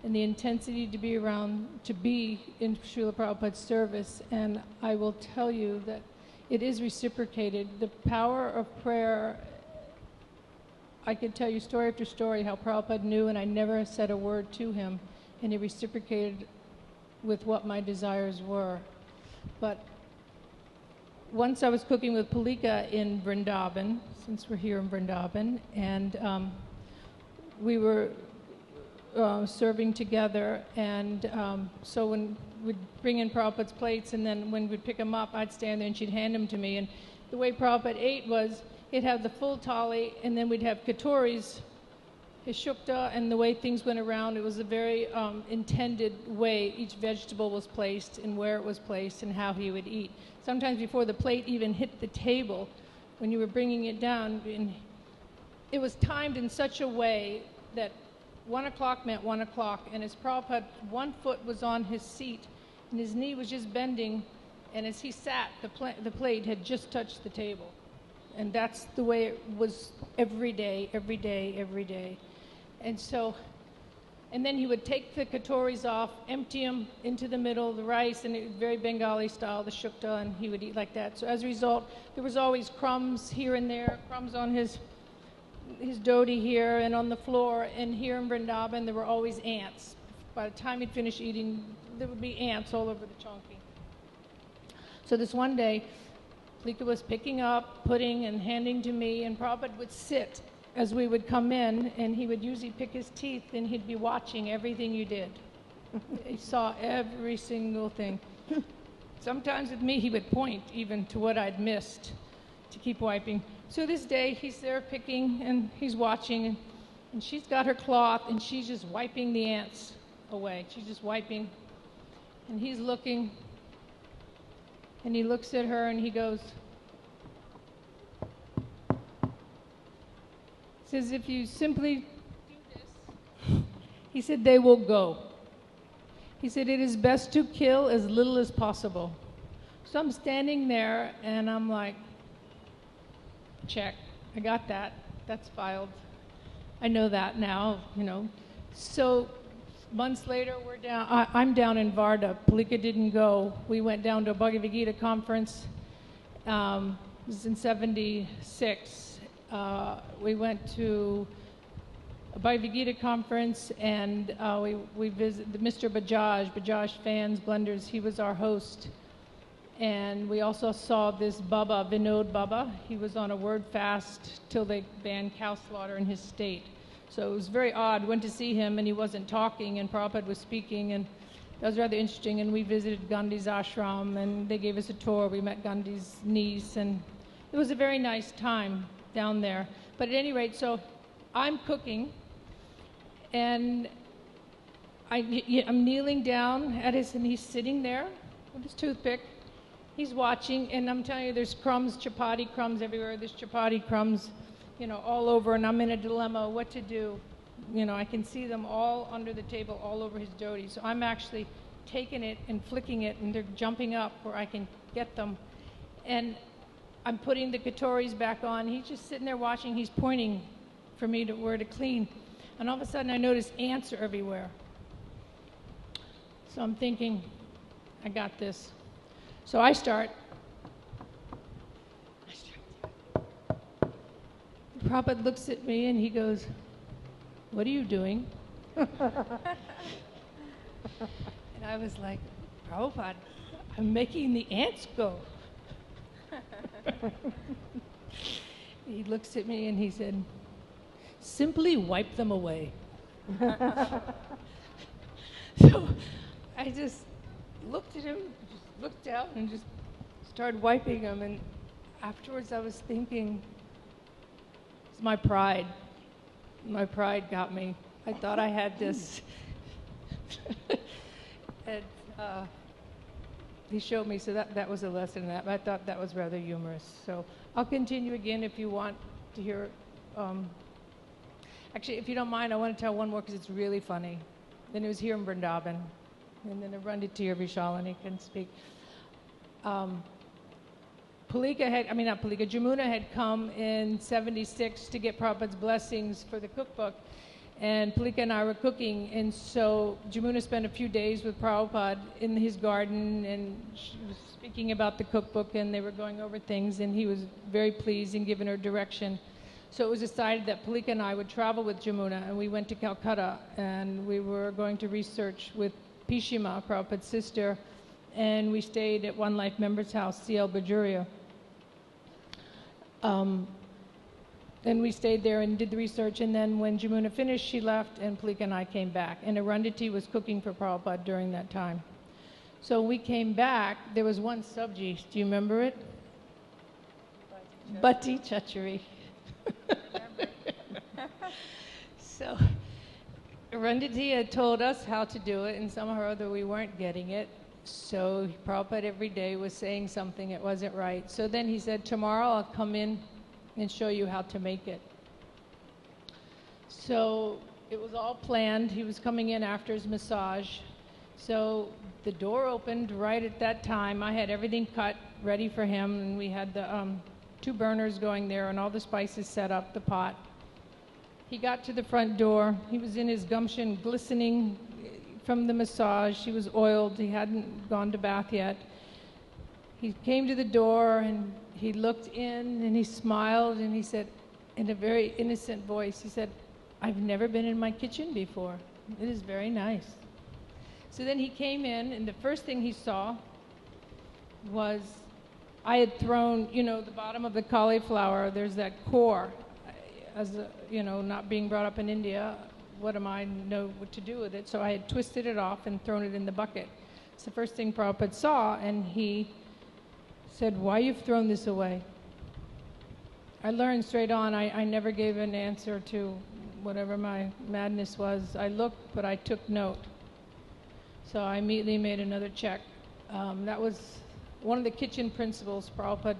and the intensity to be in Srila Prabhupada's service. And I will tell you that it is reciprocated. The power of prayer, I could tell you story after story how Prabhupada knew, and I never said a word to him, and he reciprocated with what my desires were. But once I was cooking with Palika in Vrindavan, since we're here in Vrindavan, and we were serving together, and so when we'd bring in Prabhupada's plates, and then when we'd pick them up, I'd stand there and she'd hand them to me. And the way Prabhupada ate was, he'd have the full thali, and then we'd have katoris, his shukta, and the way things went around, it was a very intended way each vegetable was placed and where it was placed and how he would eat. Sometimes before the plate even hit the table, when you were bringing it down, and it was timed in such a way that 1 o'clock meant 1 o'clock, and as Prabhupada, one foot was on his seat, and his knee was just bending, and as he sat, the plate had just touched the table. And that's the way it was every day, every day, every day. And so, and then he would take the katoris off, empty them into the middle, the rice, and it was very Bengali style, the shukta, and he would eat like that. So as a result, there was always crumbs here and there, crumbs on his dhoti here and on the floor. And here in Vrindavan, there were always ants. By the time he'd finish eating, there would be ants all over the chonky. So this one day, Lika was picking up, putting, and handing to me, and Prabhupada would sit as we would come in, and he would usually pick his teeth, and he'd be watching everything you did. He saw every single thing. Sometimes with me, he would point even to what I'd missed to keep wiping. So this day, he's there picking, and he's watching, and she's got her cloth, and she's just wiping the ants away. She's just wiping, and he's looking, and he looks at her, and he goes, says, if you simply do this, he said, they will go. He said, it is best to kill as little as possible. So I'm standing there, and I'm like, check, I got that, that's filed. I know that now, So months later, I'm down in Varda. Palika didn't go. We went down to a Bhagavad Gita conference. It was in 76. We went to a Bhagavad Gita conference, and we visited Mr. Bajaj Fans Blenders. He was our host. And we also saw this Baba, Vinod Baba. He was on a word fast till they banned cow slaughter in his state. So it was very odd. Went to see him, and he wasn't talking, and Prabhupada was speaking, and that was rather interesting. And we visited Gandhi's ashram, and they gave us a tour. We met Gandhi's niece, and it was a very nice time down there. But at any rate, so I'm cooking, and I'm kneeling down at his, and he's sitting there with his toothpick, He's watching, and I'm telling you, there's crumbs, chapati crumbs everywhere. There's chapati crumbs, all over, and I'm in a dilemma what to do. I can see them all under the table, all over his dhoti. So I'm actually taking it and flicking it, and they're jumping up where I can get them. And I'm putting the katoris back on. He's just sitting there watching. He's pointing for me to where to clean. And all of a sudden, I notice ants are everywhere. So I'm thinking, I got this. So I start. Prabhupada looks at me and he goes, "What are you doing?" And I was like, "Prabhupada, I'm making the ants go." He looks at me and he said, "Simply wipe them away." So I just looked at him, just looked down and just started wiping them. And afterwards I was thinking, it's my pride. My pride got me. I thought I had this. And he showed me, so that was a lesson in that. But I thought that was rather humorous. So I'll continue again if you want to hear. Actually, if you don't mind, I want to tell one more because it's really funny. Then it was here in Vrindavan. And then I run it to your Vishalani can speak. Jamuna had come in 76 to get Prabhupada's blessings for the cookbook. And Palika and I were cooking, and so Jamuna spent a few days with Prabhupada in his garden, and she was speaking about the cookbook, and they were going over things, and he was very pleased and giving her direction. So it was decided that Palika and I would travel with Jamuna, and we went to Calcutta, and we were going to research with Pishima, Prabhupada's sister, and we stayed at One Life Members House, CL Bajuria. And we stayed there and did the research, and then when Jamuna finished, she left, and Palika and I came back. And Arundhati was cooking for Prabhupada during that time. So we came back, there was one sabji, do you remember it? Bati Chachari. So Arundhati had told us how to do it, and somehow or other we weren't getting it. So Prabhupada every day was saying something, it wasn't right. So then he said, tomorrow I'll come in and show you how to make it. So it was all planned. He was coming in after his massage. So the door opened right at that time. I had everything cut, ready for him, and we had the 2 burners going there and all the spices set up, the pot. He got to the front door. He was in his gumption, glistening from the massage. He was oiled. He hadn't gone to bath yet. He came to the door and he looked in and he smiled and he said, in a very innocent voice, he said, "I've never been in my kitchen before. It is very nice." So then he came in, and the first thing he saw was I had thrown, the bottom of the cauliflower, there's that core. As not being brought up in India, what am I know what to do with it? So I had twisted it off and thrown it in the bucket. It's the first thing Prabhupada saw, and he said, "Why you've thrown this away?" I learned straight on, I never gave an answer to whatever my madness was. I looked, but I took note. So I immediately made another check. That was one of the kitchen principles, Prabhupada.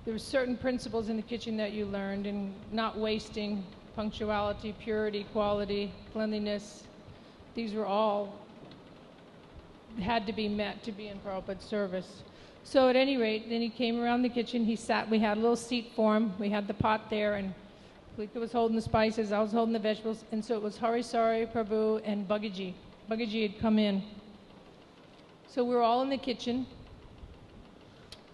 There were certain principles in the kitchen that you learned, and not wasting, punctuality, purity, quality, cleanliness. These were all had to be met to be in Prabhupada's service. So at any rate, then he came around the kitchen, he sat, we had a little seat for him, we had the pot there, and Palika was holding the spices, I was holding the vegetables, and so it was Harisari, Prabhu, and Bhagaji. Bhagaji had come in. So we were all in the kitchen,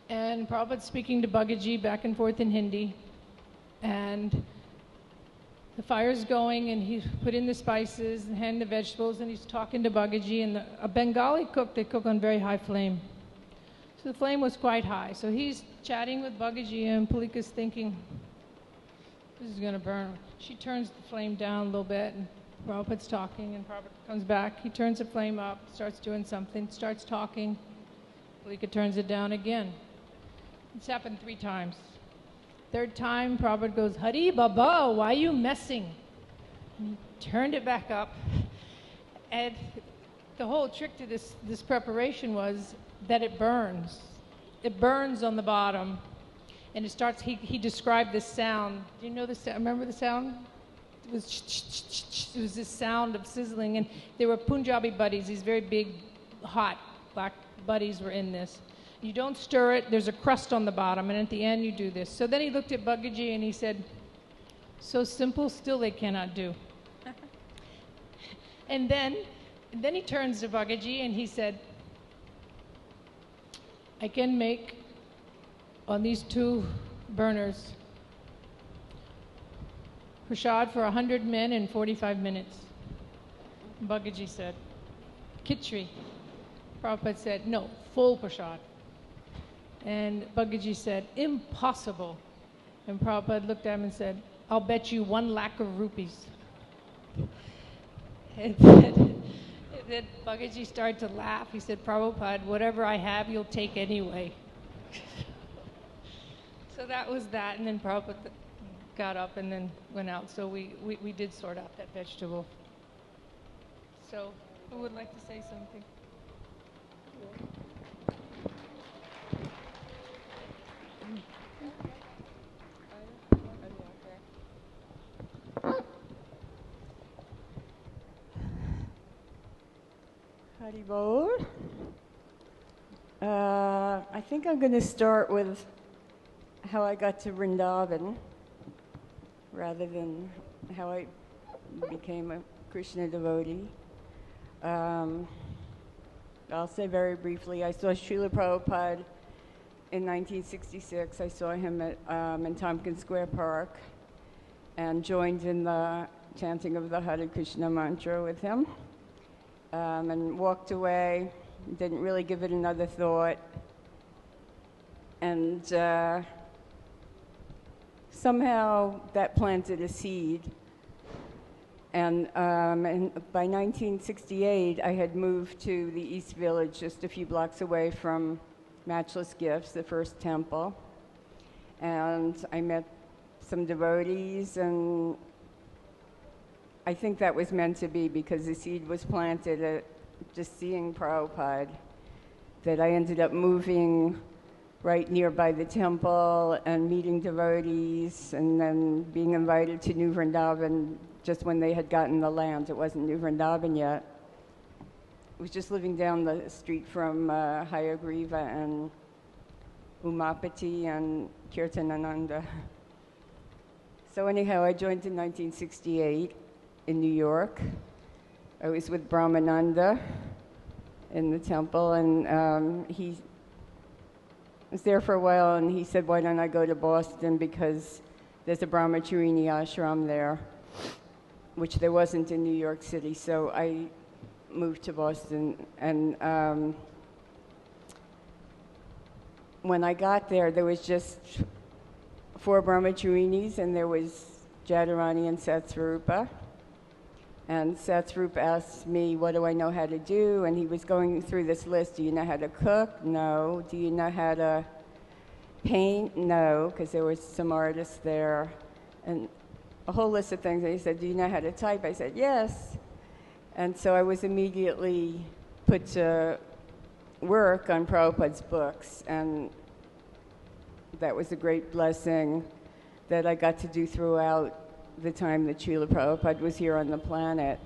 and Prabhupada speaking to Bhagaji back and forth in Hindi, and the fire's going, and he's put in the spices and handing the vegetables, and he's talking to Bhagaji, and a Bengali cook, they cook on very high flame. So the flame was quite high. So he's chatting with Bhagaji, and Palika's thinking, this is going to burn. She turns the flame down a little bit, and Prabhupada's talking, and Prabhupada comes back. He turns the flame up, starts doing something, starts talking. Palika turns it down again. It's happened 3 times. 3rd time, Prabhupada goes, "Hari Baba, why are you messing?" And he turned it back up. And the whole trick to this preparation was that it burns. it burns on the bottom, and it starts. He described this sound. Do you know the sound? Remember the sound? It was this sound of sizzling, and there were Punjabi buddies. These very big, hot black buddies were in this. You don't stir it. There's a crust on the bottom, and at the end you do this. So then he looked at Bhagaji and he said, "So simple, still they cannot do." and then he turns to Bhagaji and he said, "I can make on these 2 burners prasad for 100 men in 45 minutes." Bhagaji said, "Khichdi." Prabhupada said, "No, full prasad." And Bhagaji said, "Impossible." And Prabhupada looked at him and said, "I'll bet you 1 lakh of rupees." And then Bhagaji started to laugh. He said, "Prabhupada, whatever I have, you'll take anyway." So that was that. And then Prabhupada got up and then went out. So we did sort out that vegetable. So who would like to say something? Haribol. I think I'm going to start with how I got to Vrindavan rather than how I became a Krishna devotee. I'll say very briefly, I saw Srila Prabhupada in 1966. I saw him at, in Tompkins Square Park and joined in the chanting of the Hare Krishna mantra with him. And walked away, didn't really give it another thought. And somehow that planted a seed. And by 1968, I had moved to the East Village, just a few blocks away from Matchless Gifts, the first temple. And I met some devotees, and I think that was meant to be because the seed was planted at just seeing Prabhupada, that I ended up moving right nearby the temple and meeting devotees and then being invited to New Vrindavan just when they had gotten the land. It wasn't New Vrindavan yet. It was just living down the street from Hayagriva and Umapati and Kirtanananda. So anyhow, I joined in 1968 in New York. I was with Brahmananda in the temple, and he was there for a while, and he said, "Why don't I go to Boston, because there's a Brahmacharini ashram there," which there wasn't in New York City. So I moved to Boston, and when I got there, there was just 4 Brahmacharinis, and there was Jadharani and Satsvarupa. And Satsvarupa asked me, "What do I know how to do?" And he was going through this list. "Do you know how to cook?" "No." "Do you know how to paint?" "No," because there were some artists there. And a whole list of things. And he said, "Do you know how to type?" I said, "Yes." And so I was immediately put to work on Prabhupada's books. And that was a great blessing that I got to do throughout the time that Srila Prabhupada was here on the planet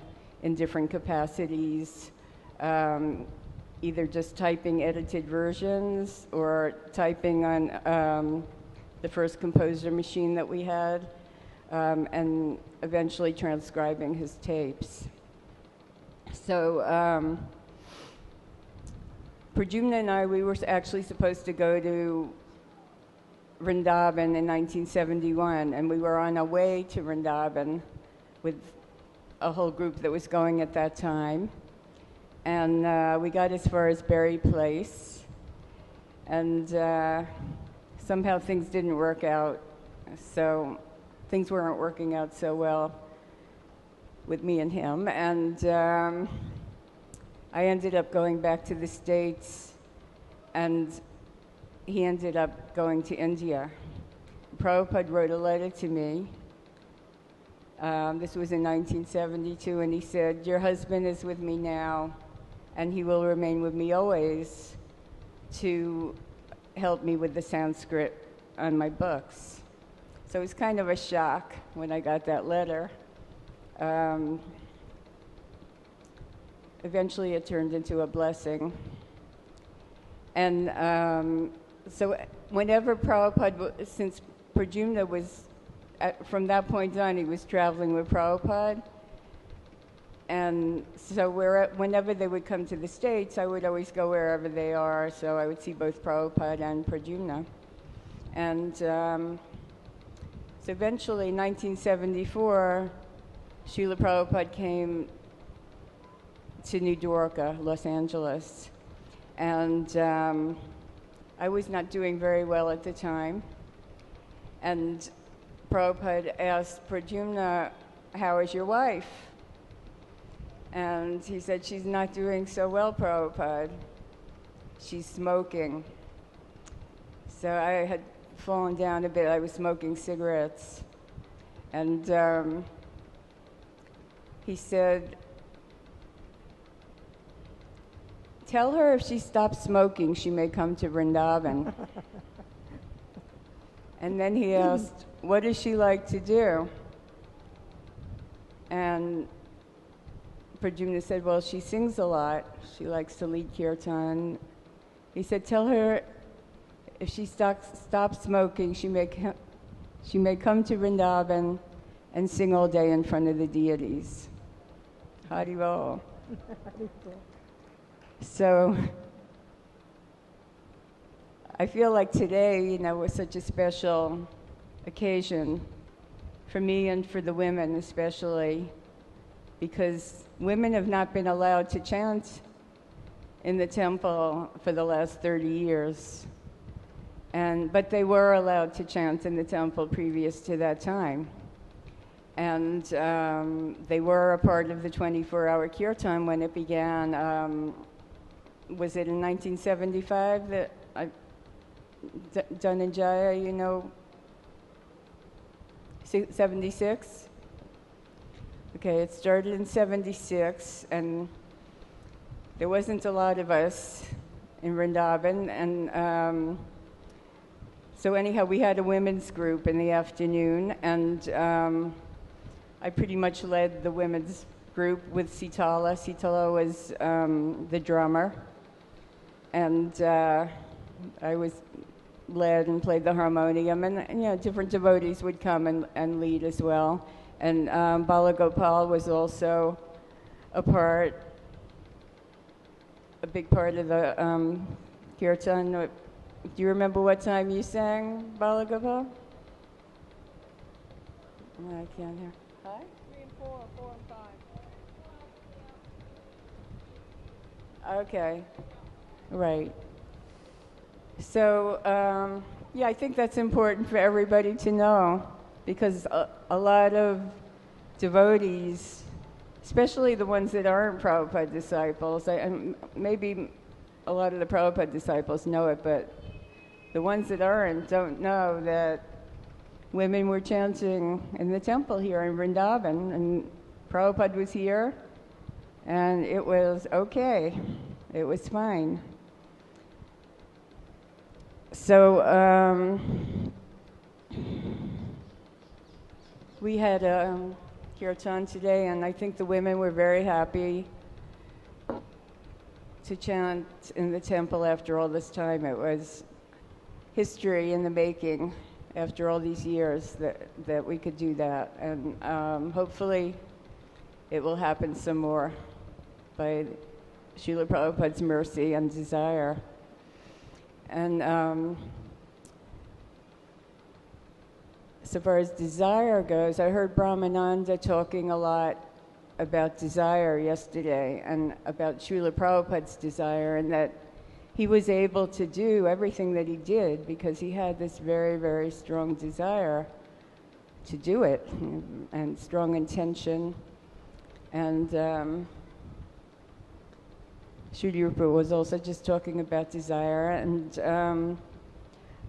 in different capacities, either just typing edited versions or typing on the first composer machine that we had, and eventually transcribing his tapes. So Pradyumna and I, we were actually supposed to go to Vrindavan in 1971, and we were on our way to Vrindavan with a whole group that was going at that time. And we got as far as Berry Place, and somehow things didn't work out. So things weren't working out so well with me and him, and I ended up going back to the States, and he ended up going to India. Prabhupada wrote a letter to me. This was in 1972, and he said, "Your husband is with me now, and he will remain with me always to help me with the Sanskrit on my books. So it was kind of a shock when I got that letter. Eventually it turned into a blessing. And so whenever Prabhupada, since Pradyumna was, from that point on, he was traveling with Prabhupada. And so whenever they would come to the States, I would always go wherever they are. So I would see both Prabhupada and Pradyumna. And so eventually, in 1974, Srila Prabhupada came to New Dwarka, Los Angeles. And I was not doing very well at the time. And Prabhupada asked Pradyumna, "How is your wife?" And he said, "She's not doing so well, Prabhupada. She's smoking." So I had fallen down a bit. I was smoking cigarettes. And he said, "Tell her if she stops smoking, she may come to Vrindavan." And then he asked, "What does she like to do?" And Pradyumna said, "Well, she sings a lot. She likes to lead kirtan." He said, "Tell her if she stops smoking, she may come to Vrindavan and sing all day in front of the deities." Haribol. So I feel like today, was such a special occasion for me and for the women especially, because women have not been allowed to chant in the temple for the last 30 years. But they were allowed to chant in the temple previous to that time. And they were a part of the 24-hour kirtan when it began. Was it in 1975 that Dhananjaya, 76? Okay, it started in 76, and there wasn't a lot of us in Vrindavan. And so anyhow, we had a women's group in the afternoon, and I pretty much led the women's group with Sitala. Sitala was the drummer, and I was led and played the harmonium, and different devotees would come and lead as well. And Balagopal was also a big part of the kirtan. Do you remember what time you sang, Balagopal? No, I can't hear. Hi? 3 and 4, 4 and 5. Okay, right. So, I think that's important for everybody to know, because a lot of devotees, especially the ones that aren't Prabhupada disciples, and maybe a lot of the Prabhupada disciples know it, but the ones that aren't don't know that women were chanting in the temple here in Vrindavan, and Prabhupada was here, and it was okay. It was fine. So we had a kirtan today, and I think the women were very happy to chant in the temple after all this time. It was history in the making after all these years that we could do that. And hopefully it will happen some more by Srila Prabhupada's mercy and desire. And so far as desire goes, I heard Brahmananda talking a lot about desire yesterday, and about Srila Prabhupada's desire, and that he was able to do everything that he did because he had this very, very strong desire to do it, and strong intention. And Sri Rupa was also just talking about desire, and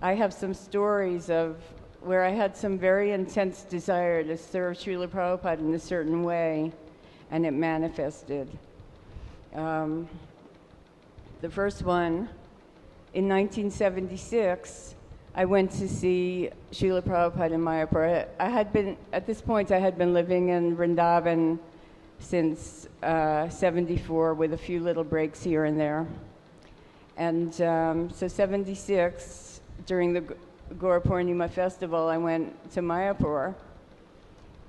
I have some stories of where I had some very intense desire to serve Srila Prabhupada in a certain way, and it manifested. The first one in 1976, I went to see Srila Prabhupada in Mayapur. At this point, I had been living in Vrindavan since 74 with a few little breaks here and there. And so 76, during the Gaura Purnima festival, I went to Mayapur.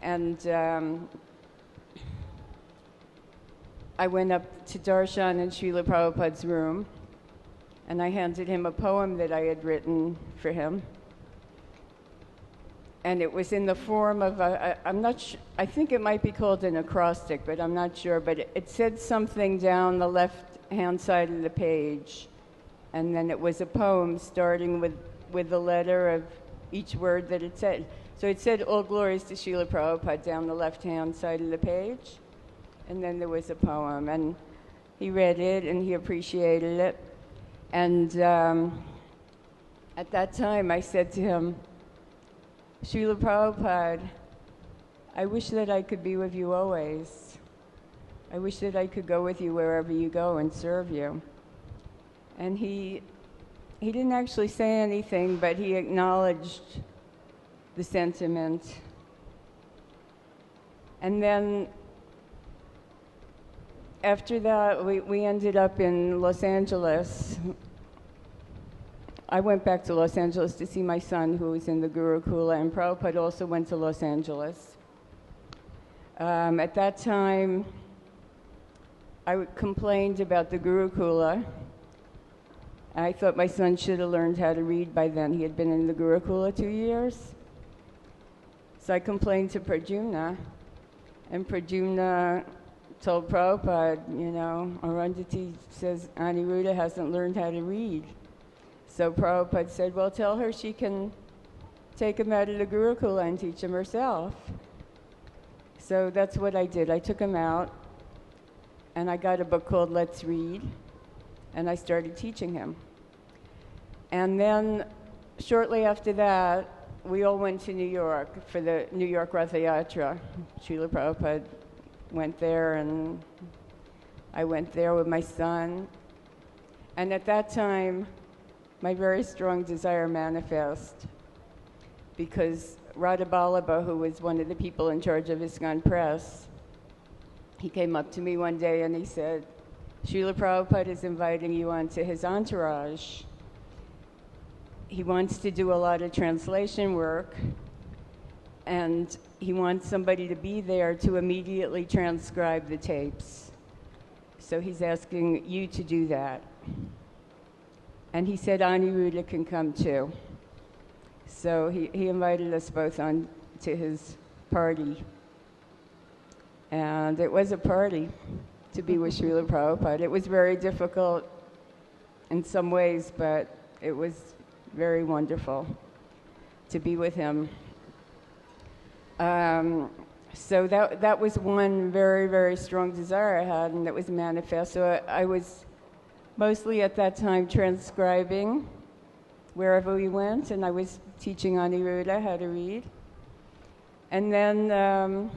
And I went up to Darshan in Srila Prabhupada's room, and I handed him a poem that I had written for him. And it was in the form of I'm not sure, I think it might be called an acrostic, but I'm not sure. But it said something down the left-hand side of the page. And then it was a poem starting with the letter of each word that it said. So it said, "All glories to Srila Prabhupada" down the left-hand side of the page. And then there was a poem. And he read it, and he appreciated it. And at that time, I said to him, "Srila Prabhupada, I wish that I could be with you always. I wish that I could go with you wherever you go and serve you." And he didn't actually say anything, but he acknowledged the sentiment. And then after that, we ended up in Los Angeles. I went back to Los Angeles to see my son, who was in the Gurukula, and Prabhupada also went to Los Angeles. At that time, I complained about the Gurukula. I thought my son should have learned how to read by then. He had been in the Gurukula 2 years. So I complained to Pradyumna, and Pradyumna told Prabhupada, you know, Arundhati says Aniruddha hasn't learned how to read. So Prabhupada said, well, tell her she can take him out of the Gurukula and teach him herself. So that's what I did. I took him out, and I got a book called Let's Read, and I started teaching him. And then shortly after that, we all went to New York for the New York Ratha Yatra. Srila Prabhupada went there, and I went there with my son. And at that time, my very strong desire manifest, because Radha Ballabha, who was one of the people in charge of ISKCON Press, he came up to me one day and he said, Srila Prabhupada is inviting you onto his entourage. He wants to do a lot of translation work, and he wants somebody to be there to immediately transcribe the tapes. So he's asking you to do that. And he said Aniruddha can come too. So he invited us both on to his party. And it was a party to be with Srila Prabhupada. It was very difficult in some ways, but it was very wonderful to be with him. So that was one very, very strong desire I had, and that was manifest. So I was mostly at that time transcribing wherever we went, and I was teaching Aniruddha how to read. And then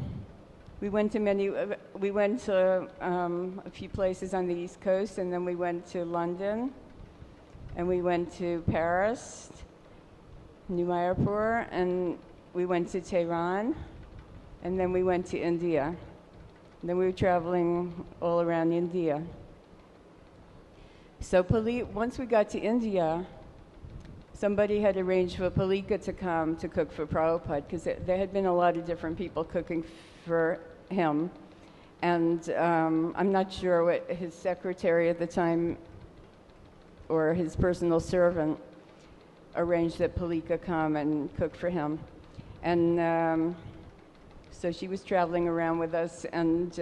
we went to a few places on the East Coast, and then we went to London, and we went to Paris, New Mayapur, and we went to Tehran, and then we went to India. And then we were traveling all around India. So once we got to India, somebody had arranged for Palika to come to cook for Prabhupada, because there had been a lot of different people cooking for him. And I'm not sure what his secretary at the time or his personal servant arranged that Palika come and cook for him. And so she was traveling around with us, and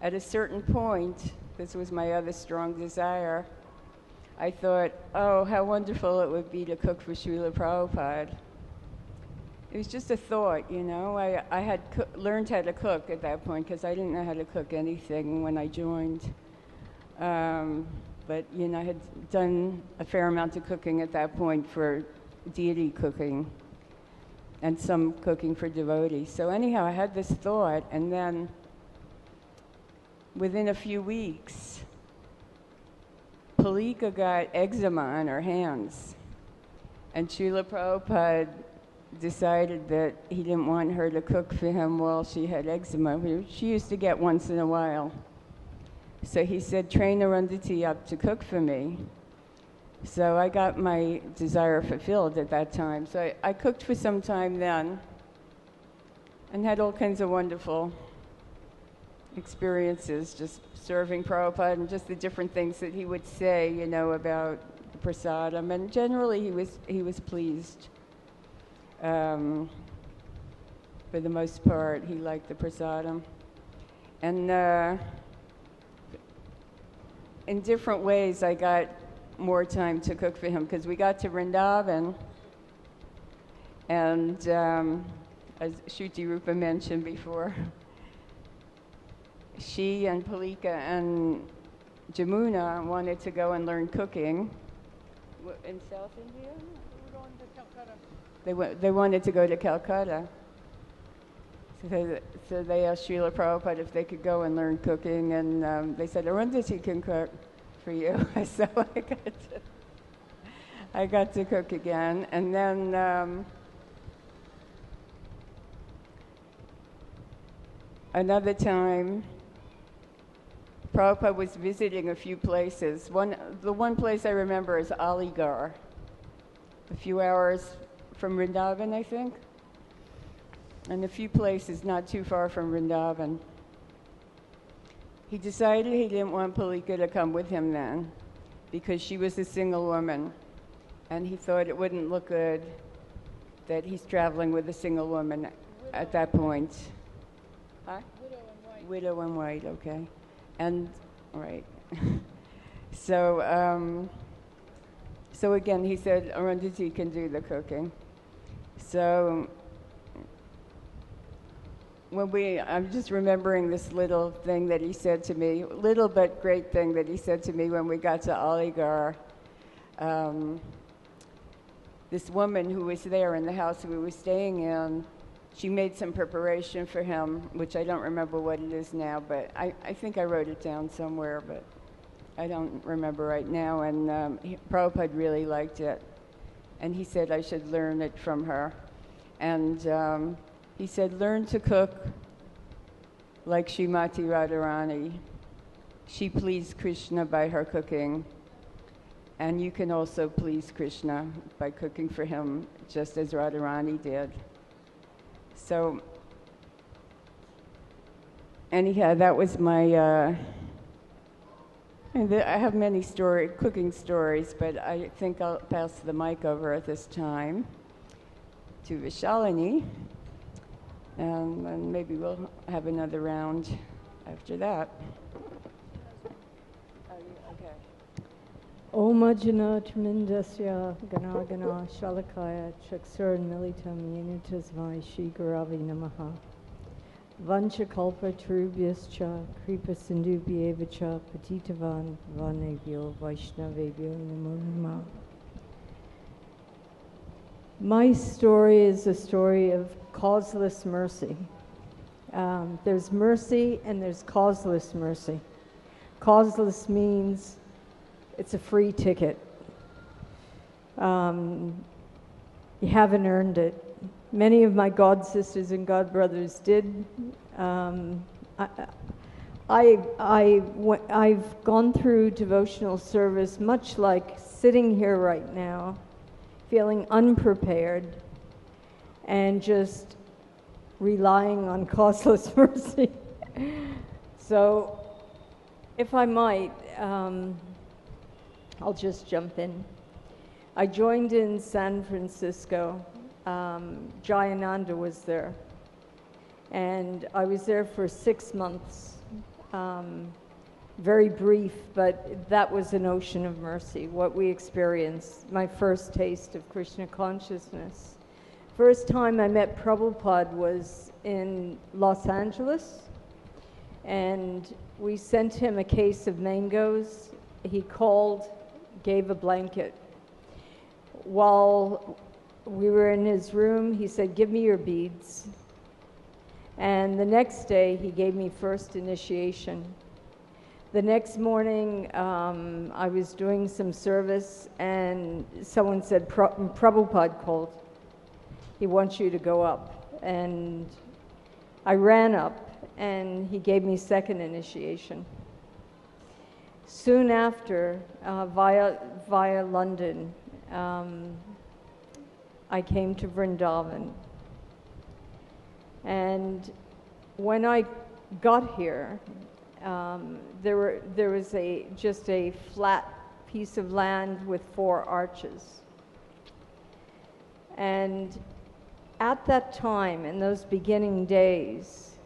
at a certain point, this was my other strong desire, I thought, oh, how wonderful it would be to cook for Srila Prabhupada. It was just a thought, you know. I had learned how to cook at that point, because I didn't know how to cook anything when I joined. But, you know, I had done a fair amount of cooking at that point for deity cooking, and some cooking for devotees. So anyhow, I had this thought, and then within a few weeks, Palika got eczema on her hands. And Srila Prabhupada decided that he didn't want her to cook for him while she had eczema, which she used to get once in a while. So he said, train Arundhati up to cook for me. So I got my desire fulfilled at that time. So I cooked for some time then and had all kinds of wonderful experiences just serving Prabhupada and just the different things that he would say, you know, about the prasadam. And generally he was pleased. For the most part, he liked the prasadam. And in different ways, I got more time to cook for him because we got to Vrindavan, and as Shruti Rupa mentioned before, she and Palika and Jamuna wanted to go and learn cooking in South India. They wanted to go to Calcutta. So they asked Srila Prabhupada if they could go and learn cooking, and they said, Arundhati can cook for you. So I got to cook again. And then another time, Prabhupada was visiting a few places. The one place I remember is Aligarh, a few hours from Vrindavan, I think. And a few places not too far from Vrindavan. He decided he didn't want Palika to come with him then because she was a single woman. And he thought it wouldn't look good that he's traveling with a single woman at that point. Huh? Widow and white, okay. And, right. So again, he said Arundhati can do the cooking. So I'm just remembering this little thing that he said to me, little but great thing that he said to me when we got to Aligarh. This woman who was there in the house we were staying in, she made some preparation for him, which I don't remember what it is now, but I think I wrote it down somewhere, but I don't remember right now. And Prabhupada really liked it. And he said I should learn it from her. And he said, learn to cook like Srimati Radharani. She pleased Krishna by her cooking. And you can also please Krishna by cooking for him, just as Radharani did. So, anyhow, that was my, I have many cooking stories, but I think I'll pass the mic over at this time to Vishalini. And maybe we'll have another round after that. Okay. Om Ajna Trimindasya Gana Gana Shalakaya Chaksur Militam Yenutasvai Shri Guravi Namaha Vanchakalpa Trubhyascha Kripa Sindhubhyevacha Patitavan Vanebhyo Vaishnavebhyo Namo Namaha. My story is a story of causeless mercy. There's mercy and there's causeless mercy. Causeless means it's a free ticket. You haven't earned it. Many of my god sisters and god brothers did. I've gone through devotional service much like sitting here right now, feeling unprepared and just relying on causeless mercy. So, if I might, I'll just jump in. I joined in San Francisco. Jayananda was there. And I was there for 6 months. Very brief, but that was an ocean of mercy, what we experienced, my first taste of Krishna consciousness. First time I met Prabhupada was in Los Angeles, and we sent him a case of mangoes. He called, gave a blanket. While we were in his room, he said, "Give me your beads." And the next day, he gave me first initiation. The next morning, I was doing some service, and someone said, Prabhupada called. He wants you to go up. And I ran up, and he gave me second initiation. Soon after, via London, I came to Vrindavan. And when I got here, there was just a flat piece of land with 4 arches. And at that time, in those beginning days,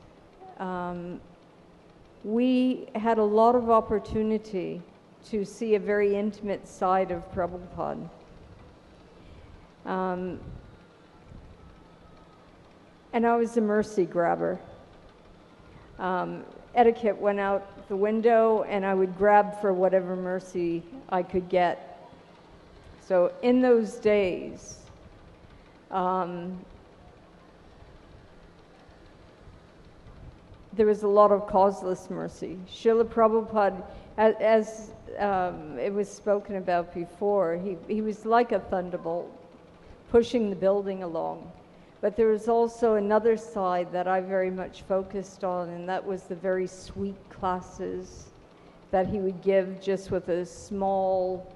we had a lot of opportunity to see a very intimate side of Prabhupada. And I was a mercy grabber. Etiquette went out the window, and I would grab for whatever mercy I could get. So in those days, there was a lot of causeless mercy. Srila Prabhupada, as it was spoken about before, he was like a thunderbolt, pushing the building along. But there was also another side that I very much focused on, and that was the very sweet classes that he would give just with a small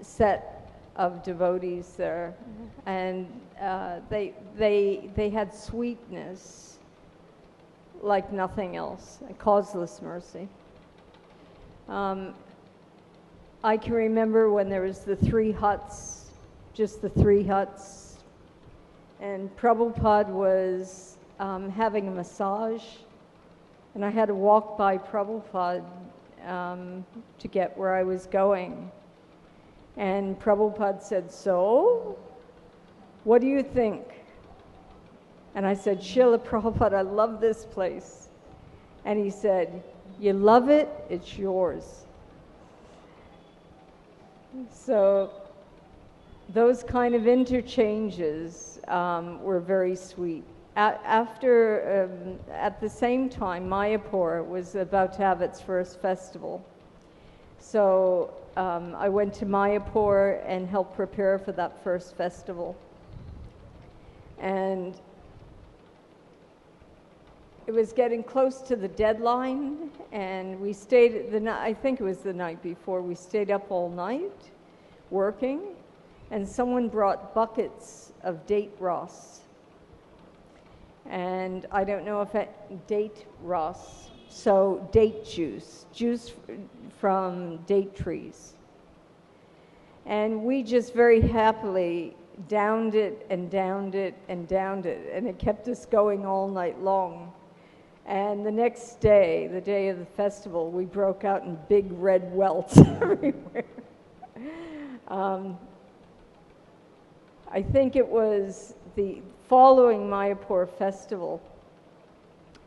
set of devotees there. And they had sweetness like nothing else, a causeless mercy. I can remember when there was the 3 huts, just the 3 huts, and Prabhupada was having a massage, and I had to walk by Prabhupada to get where I was going. And Prabhupada said, "So, what do you think?" And I said, "Srila Prabhupada, I love this place." And he said, "You love it, it's yours." So those kind of interchanges were very sweet. At the same time, Mayapur was about to have its first festival. So I went to Mayapur and helped prepare for that first festival. And it was getting close to the deadline, and we stayed, I think it was the night before, we stayed up all night working, and someone brought buckets of date Ras. And I don't know if date Ras, so date juice from date trees. And we just very happily downed it and downed it and downed it, and it kept us going all night long. And the next day, the day of the festival, we broke out in big red welts everywhere. I think it was the following Mayapur festival.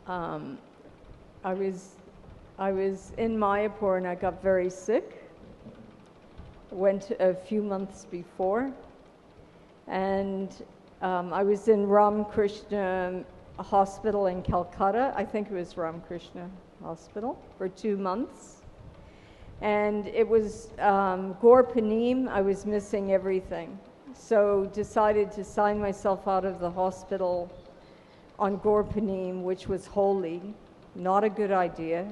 I was in Mayapur and I got very sick. I went a few months before, and I was in Ramakrishna Hospital in Calcutta. I think it was Ramakrishna Hospital for 2 months. And it was Gaur Panim. I was missing everything. So decided to sign myself out of the hospital on Gaur Panim, which was holy. Not a good idea.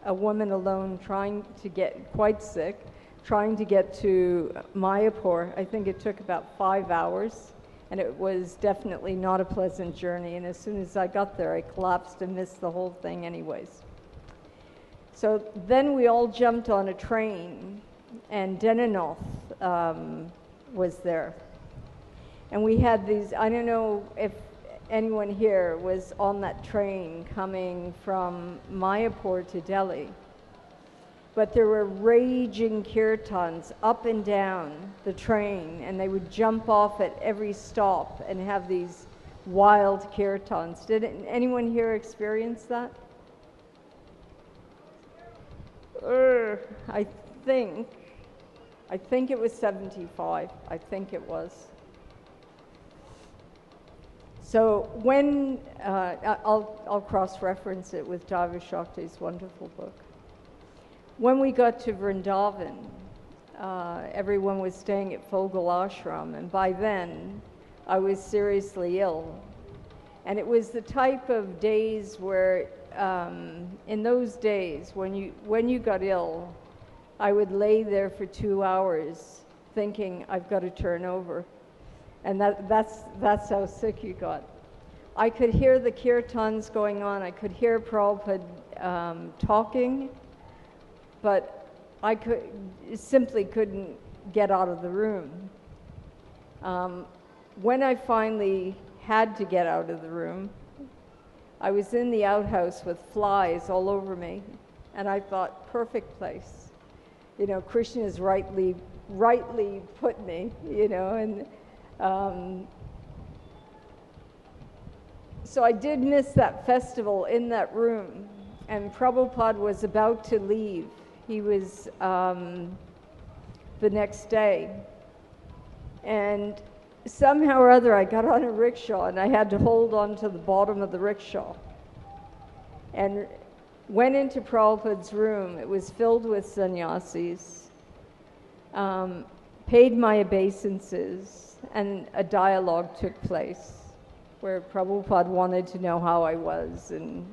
A woman alone trying to get quite sick, trying to get to Mayapur. I think it took about 5 hours. And it was definitely not a pleasant journey. And as soon as I got there, I collapsed and missed the whole thing anyways. So then we all jumped on a train, and Deninoth was there. And we had these, I don't know if anyone here was on that train coming from Mayapur to Delhi. But there were raging kirtans up and down the train, and they would jump off at every stop and have these wild kirtans. Did anyone here experience that? I think it was 75. I think it was. So when, I'll cross-reference it with Diva Shakti's wonderful book. When we got to Vrindavan, everyone was staying at Fogal Ashram, and by then I was seriously ill. And it was the type of days where, in those days, when you got ill, I would lay there for 2 hours thinking, I've got to turn over. And that's how sick you got. I could hear the kirtans going on. I could hear Prabhupada talking, but I simply couldn't get out of the room. When I finally had to get out of the room, I was in the outhouse with flies all over me, and I thought, perfect place. You know, Krishna's rightly put me, you know, and so I did miss that festival in that room, and Prabhupada was about to leave. He was the next day, and somehow or other I got on a rickshaw, and I had to hold on to the bottom of the rickshaw and went into Prabhupada's room. It was filled with sannyasis, paid my obeisances, and a dialogue took place where Prabhupada wanted to know how I was, and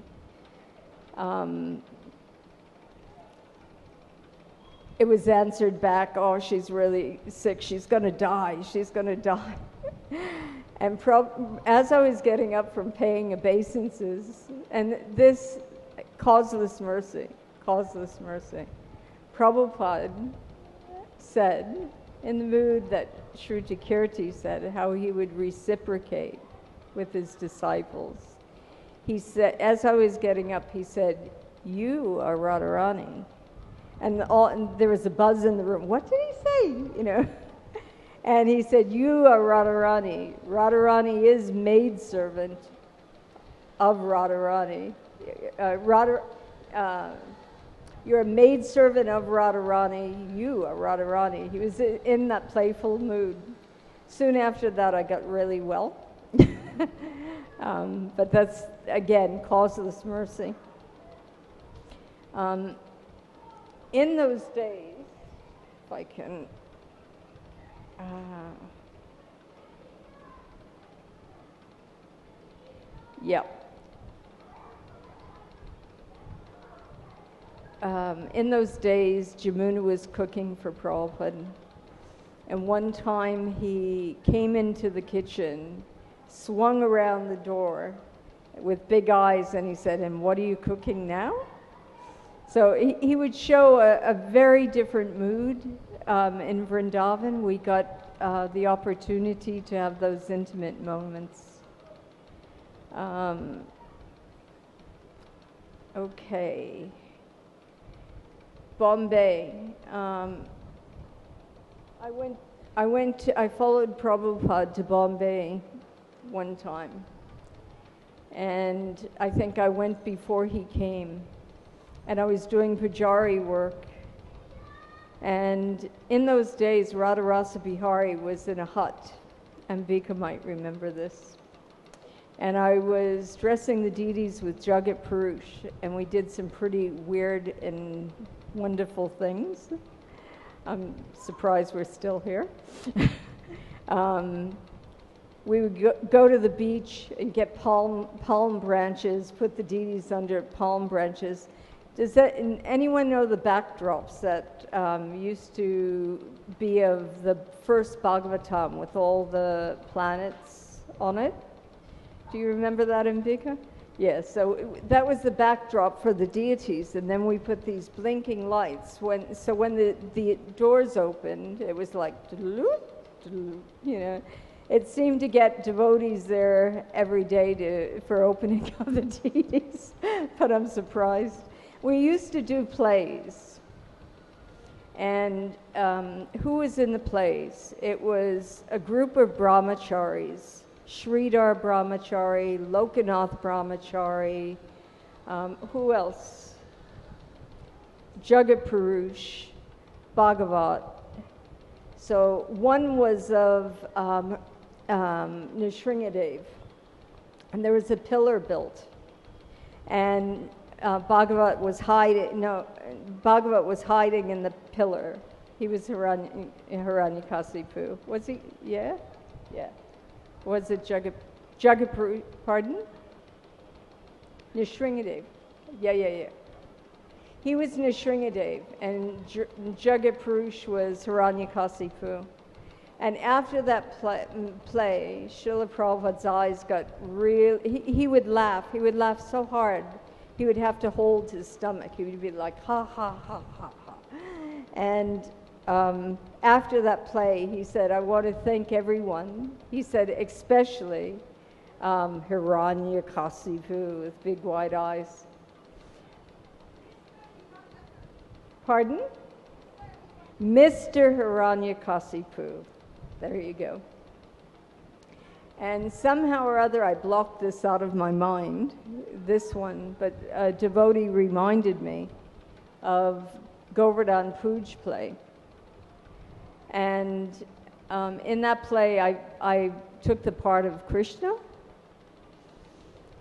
it was answered back, oh, she's really sick, she's going to die, she's going to die. And as I was getting up from paying obeisances, and this causeless mercy, Prabhupada said, in the mood that Shruti Kirti said, how he would reciprocate with his disciples. He said, as I was getting up, he said, you are Radharani. And there was a buzz in the room. What did he say? You know, and he said, "You are Radharani. Radharani is maidservant of Radharani. You're a maidservant of Radharani. You are Radharani." He was in that playful mood. Soon after that, I got really well. But that's again causeless mercy. In those days, if I can, in those days, Jamuna was cooking for Prabhupada, and one time he came into the kitchen, swung around the door with big eyes, and he said, "And what are you cooking now?" So he would show a very different mood in Vrindavan. We got the opportunity to have those intimate moments. Okay. Bombay. I followed Prabhupada to Bombay one time. And I think I went before he came. And I was doing pujari work. And in those days, Radharasa Bihari was in a hut. And Vika might remember this. And I was dressing the deities with Jagat Purush, and we did some pretty weird and wonderful things. I'm surprised we're still here. We would go to the beach and get palm branches, put the deities under palm branches. Does anyone know the backdrops that used to be of the first Bhagavatam with all the planets on it? Do you remember that, Ambika? Yes, so that was the backdrop for the deities, and then we put these blinking lights. When the doors opened, it was like, you know, it seemed to get devotees there every day for opening of the deities, but I'm surprised. We used to do plays, and who was in the plays? It was a group of brahmacharis, Sridhar Brahmachari, Lokanath Brahmachari, who else? Jagat Purush, Bhagavat. So one was of Nrsingadev, and there was a pillar built, and Bhagavat was hiding. No, Bhagavat was hiding in the pillar. He was Hiranyakasipu. Was he? Yeah, yeah. Was it Jagapuru? Pardon? Nishringadev. Yeah. He was Nishringadev, and Jagapurush was Hiranyakasipu. And after that play, Srila Prabhupada's eyes got real. He would laugh. He would laugh so hard, he would have to hold his stomach. He would be like, ha, ha, ha, ha, ha. And after that play, he said, I want to thank everyone. He said, especially Hiranyakasipu with big wide eyes. Pardon? Mr. Hiranyakasipu. There you go. And somehow or other, I blocked this out of my mind, this one, but a devotee reminded me of Govardhan Puj play. And in that play, I took the part of Krishna.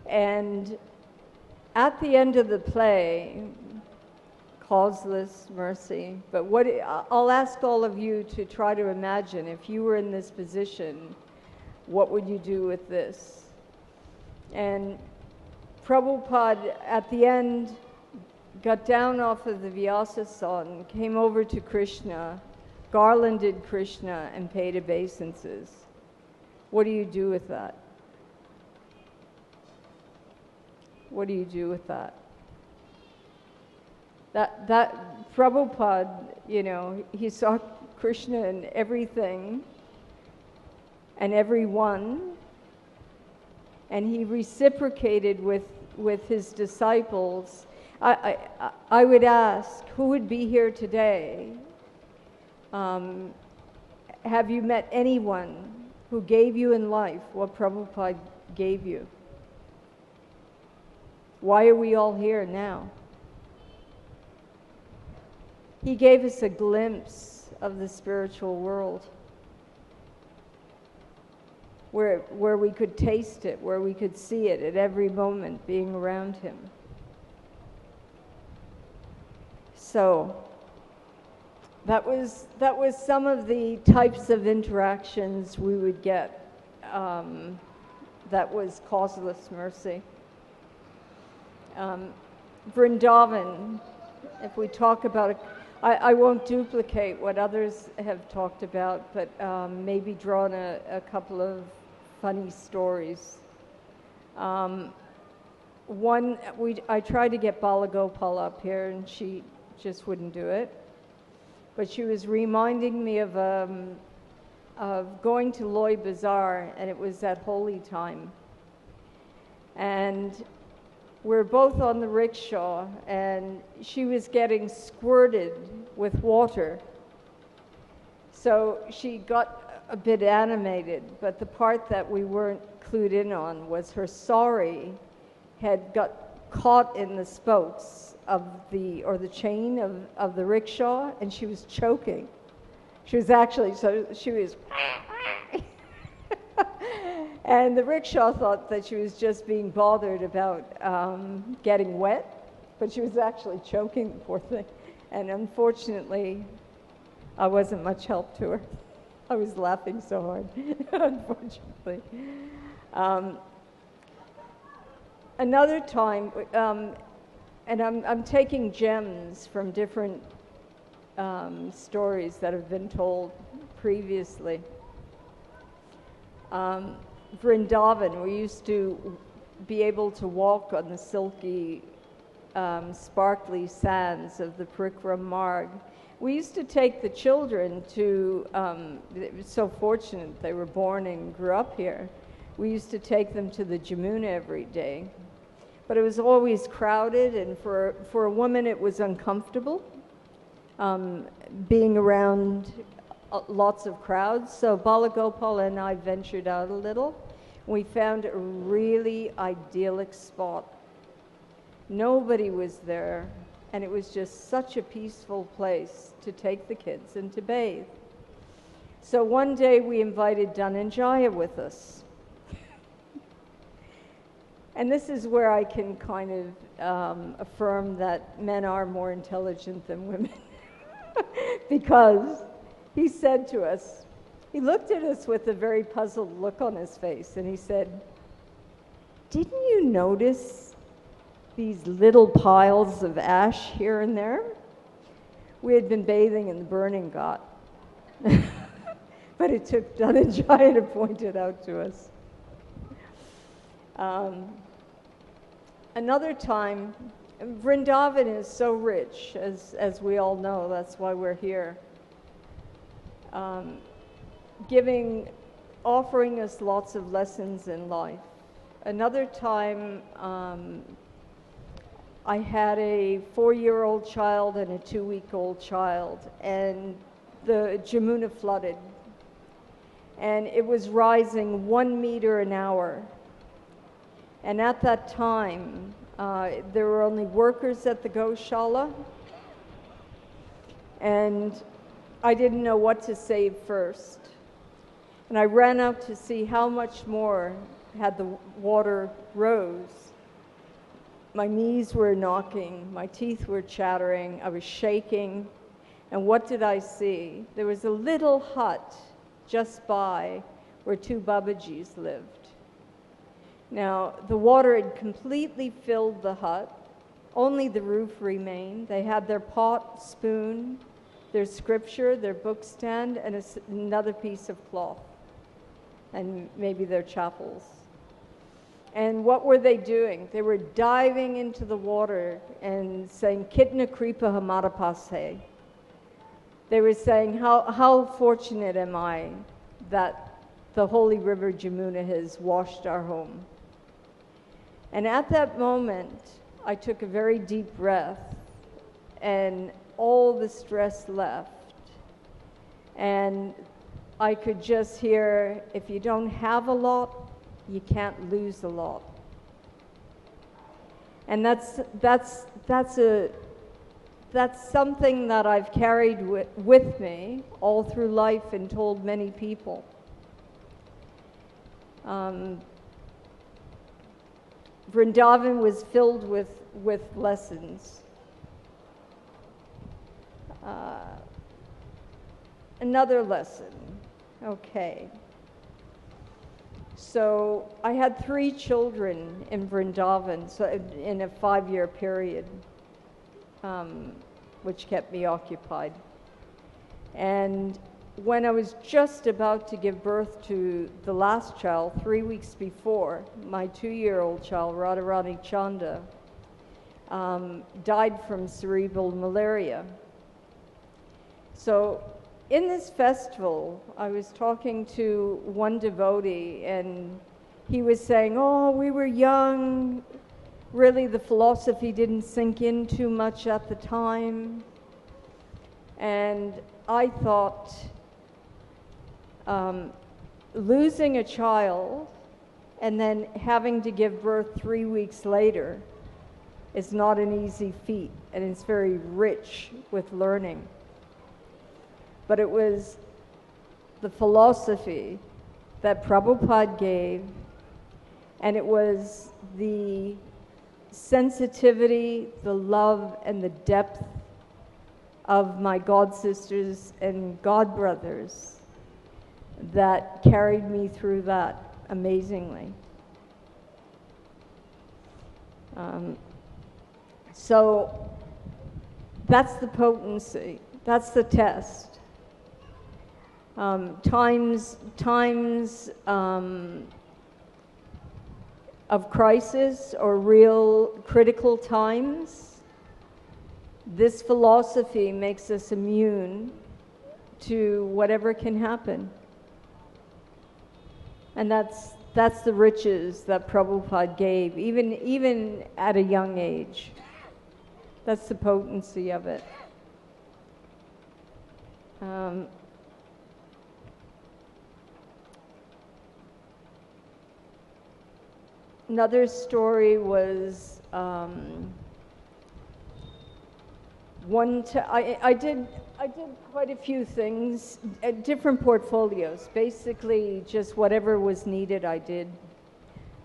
And at the end of the play, causeless mercy, but I'll ask all of you to try to imagine, if you were in this position, what would you do with this? And Prabhupada, at the end, got down off of the Vyasa-son, came over to Krishna, garlanded Krishna, and paid obeisances. What do you do with that? What do you do with that? That Prabhupada, you know, he saw Krishna in everything and everyone, and he reciprocated with his disciples. I would ask, who would be here today? Have you met anyone who gave you in life what Prabhupada gave you? Why are we all here now? He gave us a glimpse of the spiritual world, where we could taste it, where we could see it at every moment being around him. So that was some of the types of interactions we would get. That was causeless mercy. Vrindavan, if we talk about it, I won't duplicate what others have talked about, but maybe draw on a couple of funny stories. One, I tried to get Balagopal up here, and she just wouldn't do it. But she was reminding me of going to Loy Bazaar, and it was at holy time. And we're both on the rickshaw, and she was getting squirted with water. So she got a bit animated, but the part that we weren't clued in on was her sari had got caught in the spokes of the chain of the rickshaw, and she was choking. She was actually, so she was and the rickshaw thought that she was just being bothered about getting wet, but she was actually choking, the poor thing. And unfortunately, I wasn't much help to her. I was laughing so hard, unfortunately. Another time, and I'm taking gems from different stories that have been told previously. Vrindavan, we used to be able to walk on the silky, sparkly sands of the Parikram Marg. We used to take the children to, it was so fortunate they were born and grew up here. We used to take them to the Jamuna every day. But it was always crowded, and for a woman it was uncomfortable being around lots of crowds. So Balagopal and I ventured out a little. We found a really idyllic spot. Nobody was there, and it was just such a peaceful place to take the kids and to bathe. So one day we invited Dhananjaya with us. And this is where I can kind of affirm that men are more intelligent than women. Because he said to us, he looked at us with a very puzzled look on his face, and he said, "Didn't you notice these little piles of ash here and there?" We had been bathing in the burning ghat. But it took Dhananjaya to point it out to us. Another time, Vrindavan is so rich, as we all know, that's why we're here. Offering us lots of lessons in life. Another time, I had a 4-year-old child and a 2-week-old child, and the Jamuna flooded. And it was rising 1 meter an hour. And at that time, there were only workers at the Goshala, and I didn't know what to save first. And I ran out to see how much more had the water rose. My knees were knocking, my teeth were chattering, I was shaking. And what did I see? There was a little hut just by where 2 Babajis lived. Now, the water had completely filled the hut. Only the roof remained. They had their pot, spoon, their scripture, their book stand, and another piece of cloth, and maybe their chapels. And what were they doing? They were diving into the water and saying, "Kitna kripa hamara paas hai." They were saying, how fortunate am I that the holy river Jamuna has washed our home. And at that moment, I took a very deep breath, and all the stress left. And I could just hear, if you don't have a lot, you can't lose a lot. And that's something that I've carried with me all through life and told many people. Vrindavan was filled with lessons. Another lesson. Okay. So I had 3 children in Vrindavan, so in a 5-year period, which kept me occupied. And when I was just about to give birth to the last child, 3 weeks before, my 2-year-old child, Radharani Chanda, died from cerebral malaria. So in this festival, I was talking to one devotee, and he was saying, "Oh, we were young. Really, the philosophy didn't sink in too much at the time." And I thought, losing a child and then having to give birth 3 weeks later is not an easy feat, and it's very rich with learning. But it was the philosophy that Prabhupada gave, and it was the sensitivity, the love, and the depth of my god sisters and god brothers that carried me through that amazingly. So that's the potency, that's the test. Times of crisis or real critical times, this philosophy makes us immune to whatever can happen. And that's the riches that Prabhupada gave, even at a young age. That's the potency of it. Another story was I did quite a few things at different portfolios. Basically, just whatever was needed, I did.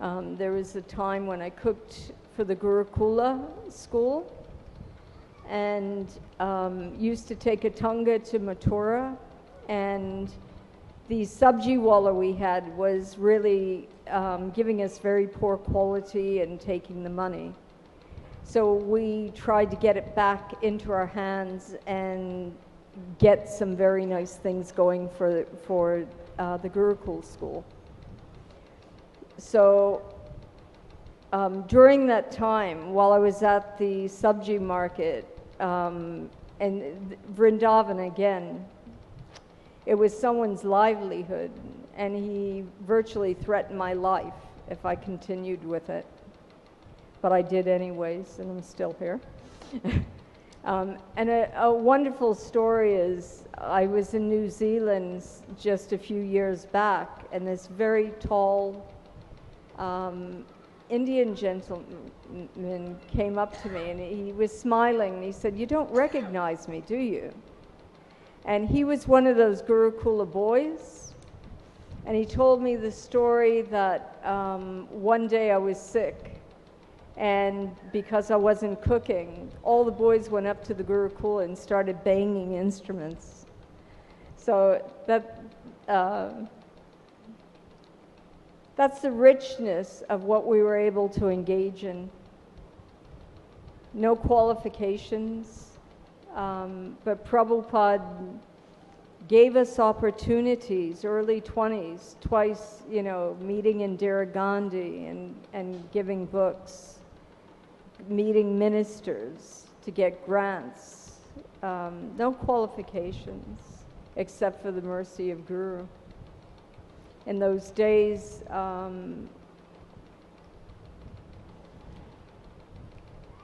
There was a time when I cooked for the Gurukula school and used to take a tunga to Mathura, and the sabji wala we had was really giving us very poor quality and taking the money. So we tried to get it back into our hands and get some very nice things going for the Gurukul school. So during that time, while I was at the sabji market, and Vrindavan again, it was someone's livelihood, and he virtually threatened my life if I continued with it. But I did anyways, and I'm still here. And a wonderful story is I was in New Zealand just a few years back, and this very tall Indian gentleman came up to me, and he was smiling, and he said, "You don't recognize me, do you?" And he was one of those Gurukula boys, and he told me the story that one day I was sick, and because I wasn't cooking, all the boys went up to the Gurukula and started banging instruments. So that's the richness of what we were able to engage in. No qualifications, but Prabhupada gave us opportunities, early 20s, twice, meeting Indira Gandhi and giving books, meeting ministers to get grants. No qualifications except for the mercy of Guru. In those days,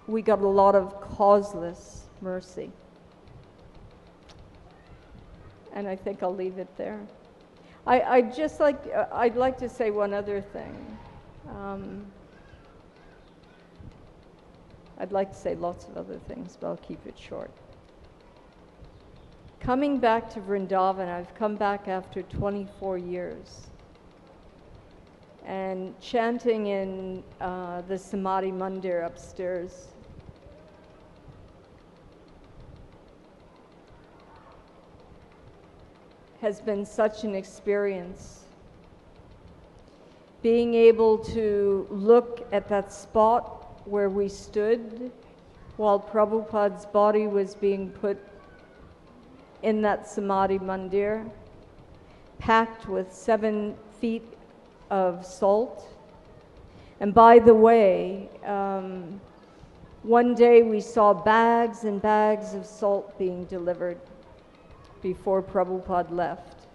we got a lot of causeless mercy. And I think I'll leave it there. I'd like to say one other thing. I'd like to say lots of other things, but I'll keep it short. Coming back to Vrindavan, I've come back after 24 years. And chanting in the Samadhi Mandir upstairs. Has been such an experience. Being able to look at that spot where we stood while Prabhupada's body was being put in that Samadhi Mandir, packed with 7 feet of salt. And by the way, one day we saw bags and bags of salt being delivered before Prabhupada left.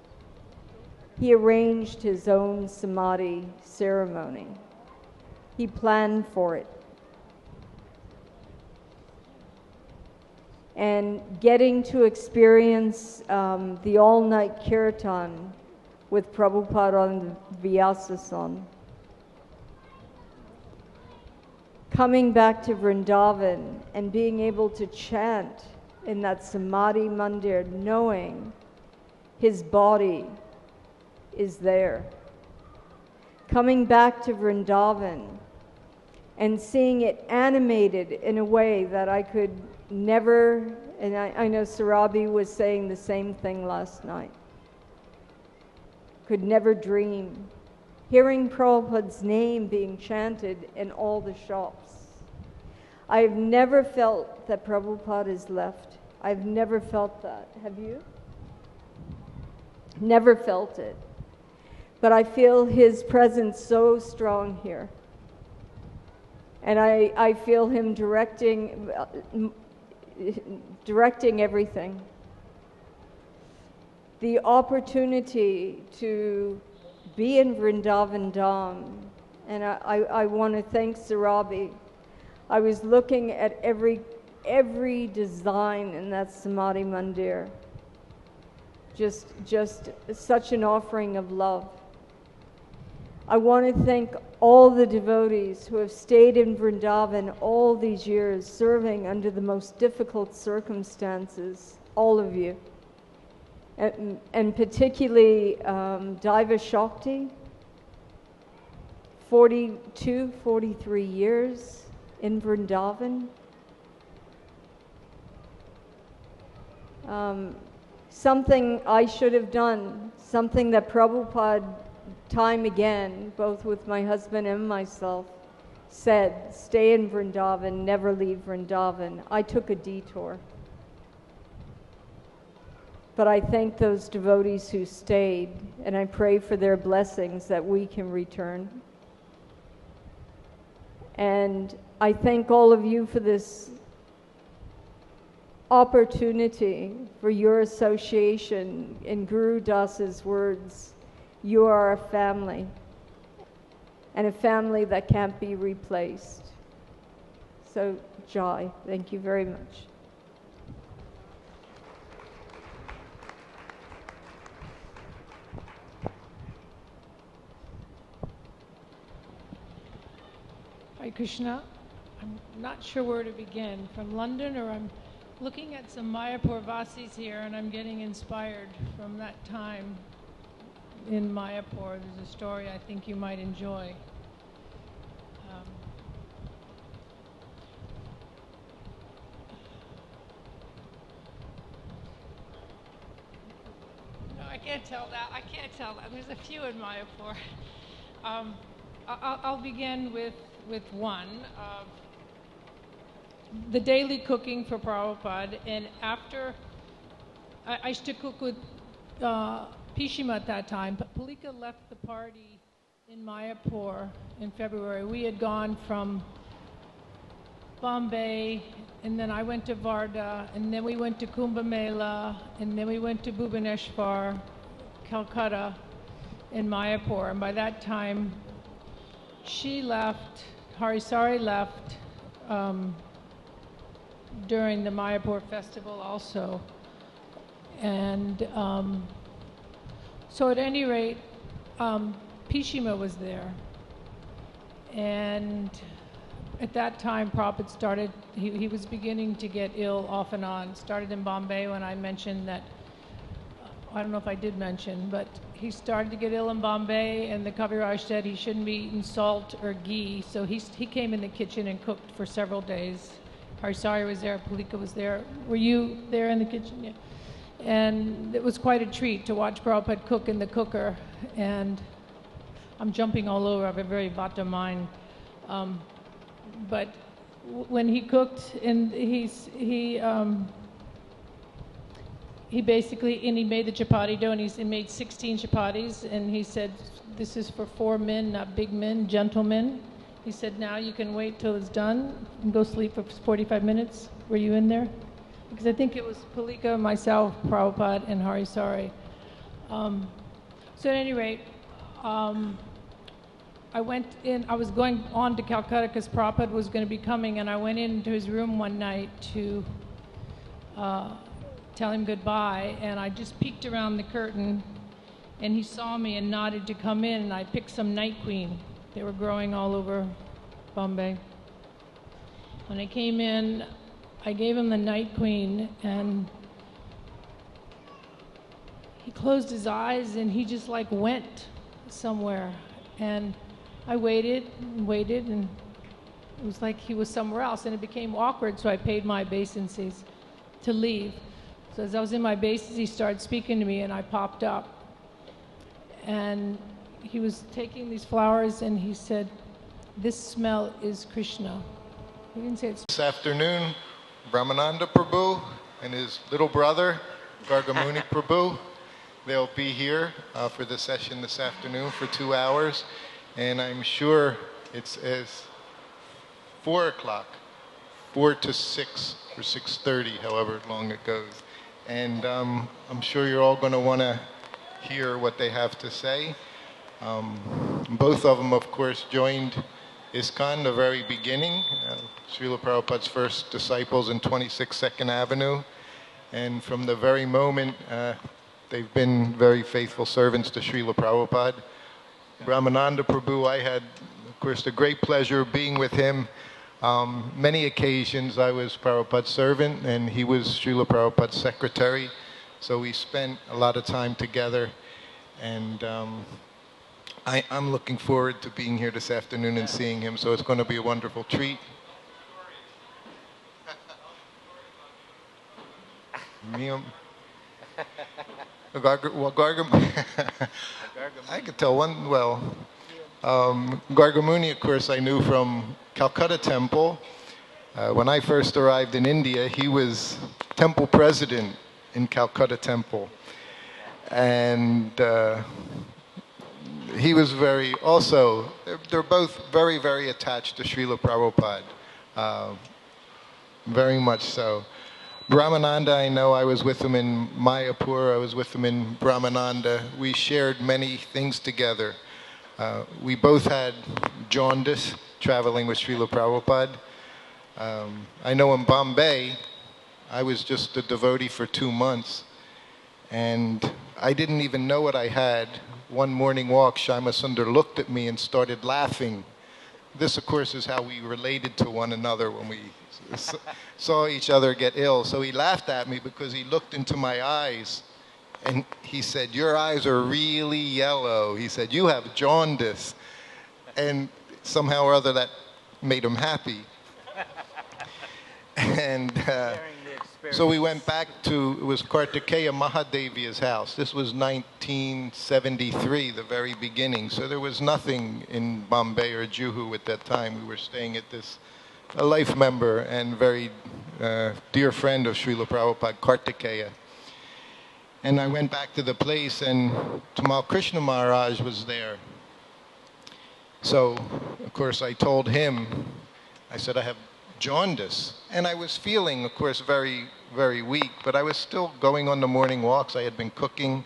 He arranged his own Samadhi ceremony. He planned for it. And getting to experience the all-night kirtan with Prabhupada on the Vyasasana. Coming back to Vrindavan and being able to chant in that Samadhi Mandir, knowing his body is there. Coming back to Vrindavan and seeing it animated in a way that I could never, and I know Sarabi was saying the same thing last night, could never dream. Hearing Prabhupada's name being chanted in all the shops. I've never felt that Prabhupada is left. I've never felt that. Have you? Never felt it. But I feel his presence so strong here. And I feel him directing everything. The opportunity to be in Vrindavan Dham, and I want to thank Sarabi. I was looking at every design in that Samadhi Mandir. Just such an offering of love. I want to thank all the devotees who have stayed in Vrindavan all these years, serving under the most difficult circumstances, all of you. And particularly Daiva Shakti, 42, 43 years in Vrindavan. Something I should have done, something that Prabhupada time again, both with my husband and myself, said, stay in Vrindavan, never leave Vrindavan. I took a detour. But I thank those devotees who stayed, and I pray for their blessings that we can return. And I thank all of you for this opportunity, for your association. In Guru Das's words, you are a family, and a family that can't be replaced. So, Jai, thank you very much. Hare Krishna. I'm not sure where to begin, from London, or I'm looking at some Mayapur Vasis here, and I'm getting inspired from that time in Mayapur. There's a story I think you might enjoy. No, I can't tell that. I can't tell that. There's a few in Mayapur. I'll begin with one. The daily cooking for Prabhupada, and after I used to cook with Pishima at that time, but Palika left the party in Mayapur in February. We had gone from Bombay, and then I went to Varda, and then we went to Kumbh Mela, and then we went to Bhubaneswar, Calcutta, and Mayapur. And by that time, she left, Harisari left during the Mayapur festival also. And so at any rate, Pishima was there. And at that time, Prabhupada started, he was beginning to get ill off and on. Started in Bombay when I mentioned that, I don't know if I did mention, but he started to get ill in Bombay, and the Kaviraj said he shouldn't be eating salt or ghee. So he came in the kitchen and cooked for several days. Harisari was there, Palika was there. Were you there in the kitchen? Yeah. And it was quite a treat to watch Prabhupada cook in the cooker. And I'm jumping all over, I have a very Vata mind. But when he cooked, and he basically, and he made the chapati dough, and he made 16 chapatis, and he said, this is for 4 men, not big men, gentlemen. He said, now you can wait till it's done and go sleep for 45 minutes. Were you in there? Because I think it was Palika, myself, Prabhupada, and Harisari. So at any rate, I went in, I was going on to Calcutta because Prabhupada was going to be coming, and I went into his room one night to tell him goodbye, and I just peeked around the curtain, and he saw me and nodded to come in, and I picked some night queen. They were growing all over Bombay. When I came in, I gave him the night queen, and he closed his eyes, and he just like went somewhere. And I waited and waited, and it was like he was somewhere else, and it became awkward, so I paid my obeisances to leave. So as I was in my bases, he started speaking to me, and I popped up. And he was taking these flowers, and he said, this smell is Krishna. He didn't say it's... This afternoon, Brahmananda Prabhu and his little brother, Gargamuni Prabhu, they'll be here for the session this afternoon for 2 hours. And I'm sure it's as 4 o'clock, 4 to 6 or 6:30, however long it goes. And I'm sure you're all going to want to hear what they have to say. Both of them, of course, joined ISKCON the very beginning, Srila Prabhupada's first disciples in 26 Second Avenue. And from the very moment, they've been very faithful servants to Srila Prabhupada. Brahmananda Prabhu, I had, of course, the great pleasure of being with him. Many occasions I was Prabhupada's servant, and he was Srila Prabhupada's secretary. So we spent a lot of time together. And I'm looking forward to being here this afternoon and seeing him, so it's going to be a wonderful treat. I could tell one, well, Gargamuni, of course, I knew from Calcutta Temple. When I first arrived in India, he was temple president in Calcutta Temple. And he was they're both very, very attached to Srila Prabhupada, very much so. Brahmananda, I know I was with him in Mayapur, I was with him in Brahmananda. We shared many things together. We both had jaundice traveling with Srila Prabhupada. I know in Bombay, I was just a devotee for 2 months, and I didn't even know what I had. One morning walk, Shyama Sundar looked at me and started laughing. This, of course, is how we related to one another when we saw each other get ill. So he laughed at me because he looked into my eyes and he said, "Your eyes are really yellow." He said, "You have jaundice." And somehow or other that made him happy. And so we went back to, it was Kartikeya Mahadevi's house. This was 1973, the very beginning. So there was nothing in Bombay or Juhu at that time. We were staying at a life member and very dear friend of Srila Prabhupada, Kartikeya. And I went back to the place and Tamal Krishna Maharaj was there. So, of course, I told him, I said, I have jaundice. And I was feeling, of course, very, very weak, but I was still going on the morning walks. I had been cooking.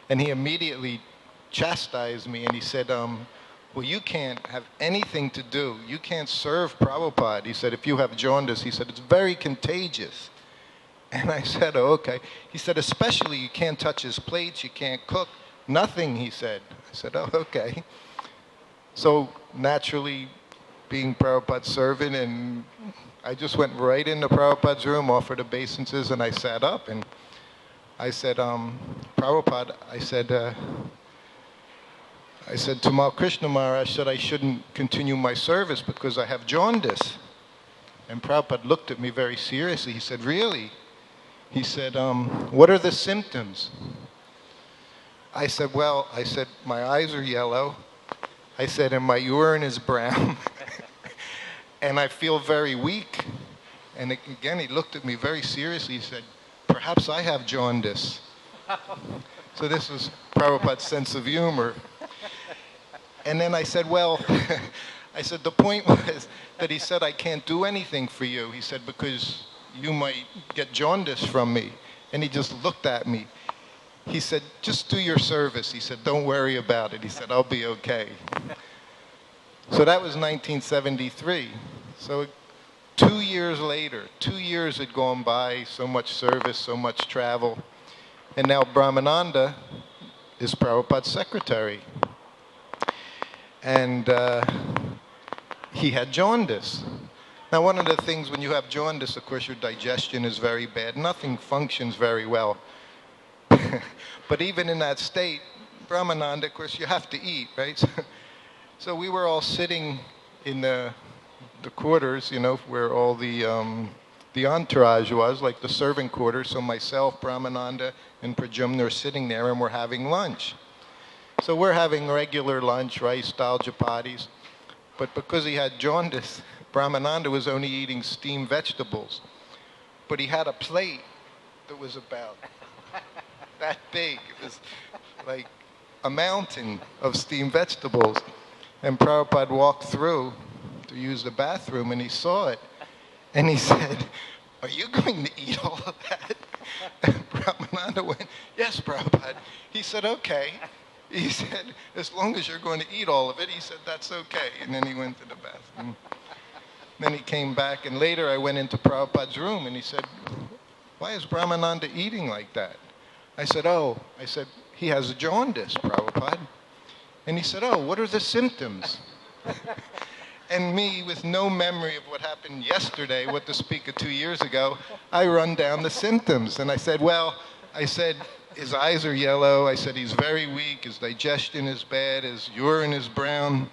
And he immediately chastised me and he said, well, you can't have anything to do. You can't serve Prabhupada. He said, if you have jaundice, he said, it's very contagious. And I said, oh, okay. He said, especially you can't touch his plates, you can't cook, nothing, he said. I said, oh, okay. So naturally, being Prabhupada's servant, and I just went right into Prabhupada's room, offered obeisances, and I sat up, and I said, Prabhupada, I said, Tamal Krishna Maharaj said I shouldn't continue my service because I have jaundice. And Prabhupada looked at me very seriously. He said, really? He said, what are the symptoms? I said, well, my eyes are yellow. I said, and my urine is brown. And I feel very weak. And again, he looked at me very seriously. He said, perhaps I have jaundice. So this was Prabhupada's sense of humor. And then I said, well, I said, the point was that he said, I can't do anything for you. He said, because you might get jaundice from me. And he just looked at me. He said, just do your service. He said, don't worry about it. He said, I'll be okay. So that was 1973. So 2 years later, 2 years had gone by, so much service, so much travel. And now Brahmananda is Prabhupada's secretary. And he had jaundice. Now, one of the things when you have jaundice, of course, your digestion is very bad. Nothing functions very well. But even in that state, Brahmananda, of course, you have to eat, right? So we were all sitting in the quarters, you know, where all the entourage was, like the servant quarters. So myself, Brahmananda, and Pradyumna are sitting there, and we're having lunch. So we're having regular lunch, rice, dal, chapatis. But because he had jaundice, Brahmananda was only eating steamed vegetables. But he had a plate that was about that big. It was like a mountain of steamed vegetables. And Prabhupada walked through to use the bathroom, and he saw it. And he said, are you going to eat all of that? And Brahmananda went, yes, Prabhupada. He said, okay. He said, as long as you're going to eat all of it, he said, that's okay. And then he went to the bathroom. Then he came back, and later I went into Prabhupada's room, and he said, why is Brahmananda eating like that? I said, he has jaundice, Prabhupada. And he said, oh, what are the symptoms? And me, with no memory of what happened yesterday, what to speak of 2 years ago, I run down the symptoms. And I said, his eyes are yellow. I said, he's very weak. His digestion is bad. His urine is brown.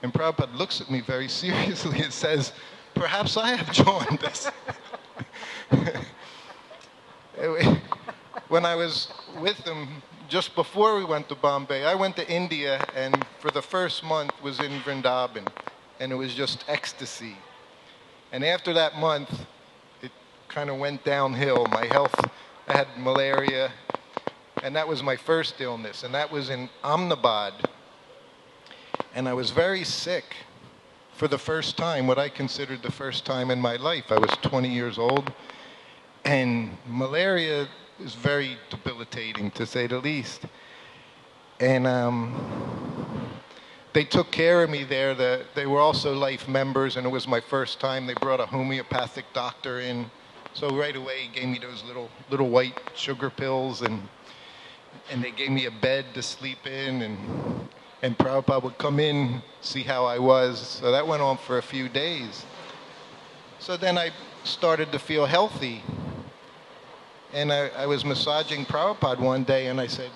And Prabhupada looks at me very seriously and says, perhaps I have jaundice. When I was with him, just before we went to Bombay, I went to India and for the first month was in Vrindavan. And it was just ecstasy. And after that month, it kind of went downhill. My health, I had malaria, and that was my first illness. And that was in Ahmedabad. And I was very sick for the first time, what I considered the first time in my life. I was 20 years old. And malaria is very debilitating, to say the least. And they took care of me there. They were also life members, and it was my first time. They brought a homeopathic doctor in. So right away, he gave me those little white sugar pills, and they gave me a bed to sleep in, and Prabhupada would come in, see how I was. So that went on for a few days. So then I started to feel healthy. And I was massaging Prabhupada one day, and I said,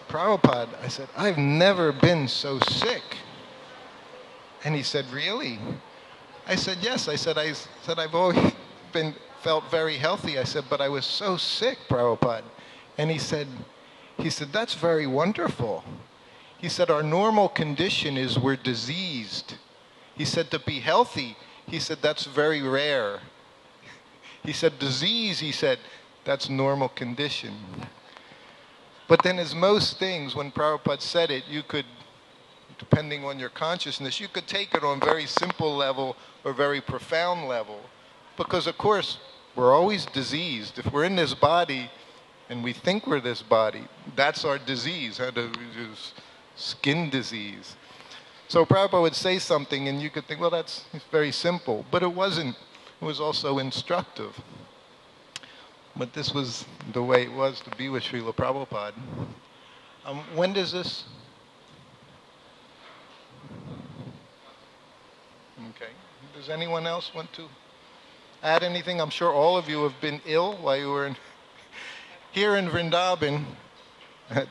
Prabhupada, I said, I've never been so sick. And he said, really? I said, yes. I said, I've always felt very healthy. I said, but I was so sick, Prabhupada. And he said, that's very wonderful. He said, our normal condition is we're diseased. He said, to be healthy, he said, that's very rare. He said, disease, he said, that's normal condition. But then as most things, when Prabhupada said it, you could, depending on your consciousness, you could take it on very simple level or very profound level. Because of course, we're always diseased. If we're in this body and we think we're this body, that's our disease, skin disease. So Prabhupada would say something and you could think, well, it's very simple. But it wasn't. It was also instructive. But this was the way it was to be with Srila Prabhupada. When does this? Okay. Does anyone else want to add anything? I'm sure all of you have been ill while you were here in Vrindavan.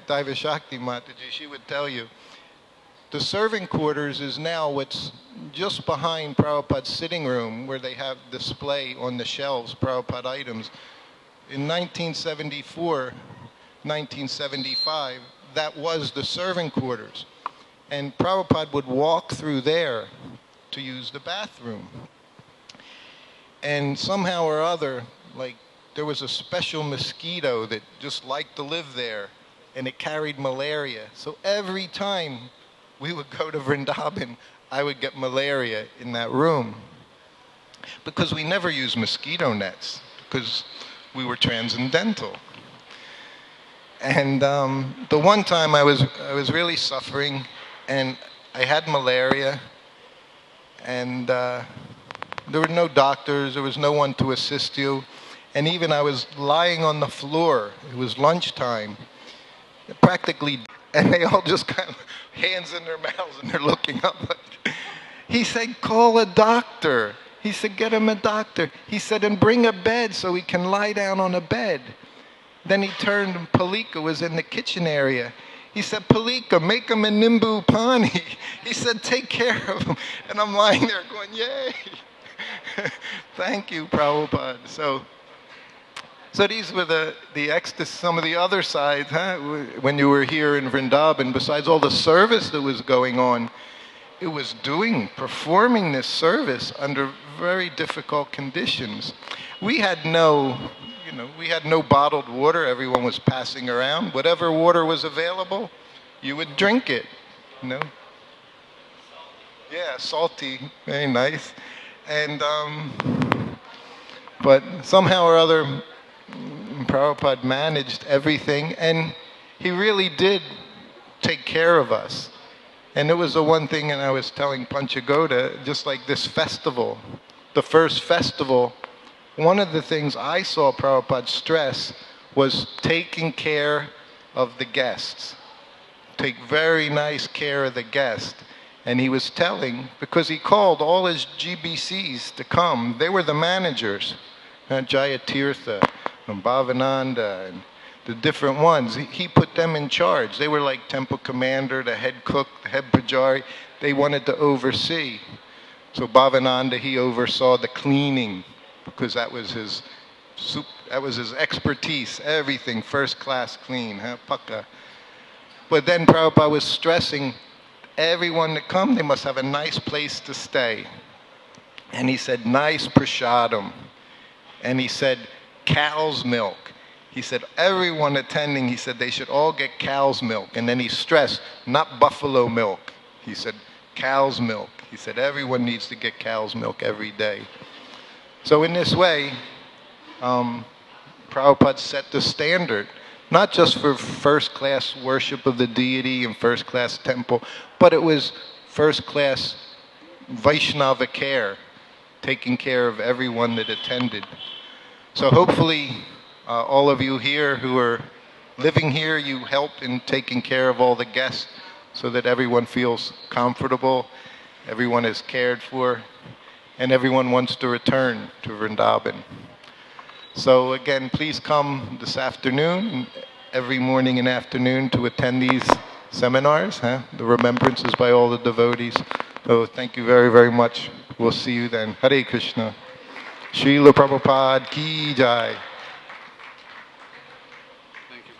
Daiva Shakti Mataji, she would tell you. The serving quarters is now what's just behind Prabhupada's sitting room, where they have display on the shelves, Prabhupada items. In 1974, 1975, that was the serving quarters. And Prabhupada would walk through there to use the bathroom. And somehow or other, like, there was a special mosquito that just liked to live there, and it carried malaria. So every time we would go to Vrindavan, I would get malaria in that room. Because we never used mosquito nets, because we were transcendental. And the one time I was really suffering, and I had malaria, and there were no doctors, there was no one to assist you, and even I was lying on the floor. It was lunchtime, practically, and they all just kind of hands in their mouths and they're looking up. He said, call a doctor. He said, get him a doctor. He said, and bring a bed so he can lie down on a bed. Then he turned, and Palika was in the kitchen area. He said, Palika, make him a Nimbu Pani. He said, take care of him. And I'm lying there going, yay. Thank you, Prabhupada. So these were the ecstasy, some of the other sides, when you were here in Vrindavan, besides all the service that was going on. It was performing this service under very difficult conditions. We had no bottled water everyone was passing around. Whatever water was available, you would drink it, Yeah, salty, very nice. And, but somehow or other, Prabhupada managed everything, and he really did take care of us. And it was the one thing, and I was telling Panchagoda, just like this festival, the first festival, one of the things I saw Prabhupada stress was taking care of the guests. Take very nice care of the guest. And he was telling, because he called all his GBCs to come, they were the managers, Jayatirtha and Bhavananda, and the different ones. He put them in charge. They were like temple commander, the head cook, the head pujari. They wanted to oversee. So Bhavananda, he oversaw the cleaning because that was his expertise. Everything first class clean, Paka. But then Prabhupada was stressing everyone that come, they must have a nice place to stay. And he said, nice prasadam. And he said, cow's milk. He said, everyone attending, he said, they should all get cow's milk. And then he stressed, not buffalo milk. He said, cow's milk. He said, everyone needs to get cow's milk every day. So in this way, Prabhupada set the standard, not just for first-class worship of the deity and first-class temple, but it was first-class Vaishnava care, taking care of everyone that attended. So hopefully, all of you here who are living here, you help in taking care of all the guests so that everyone feels comfortable, everyone is cared for, and everyone wants to return to Vrindavan. So again, please come this afternoon, every morning and afternoon to attend these seminars, the remembrances by all the devotees. So thank you very, very much. We'll see you then. Hare Krishna. Srila Prabhupada Ki Jai. Thank you.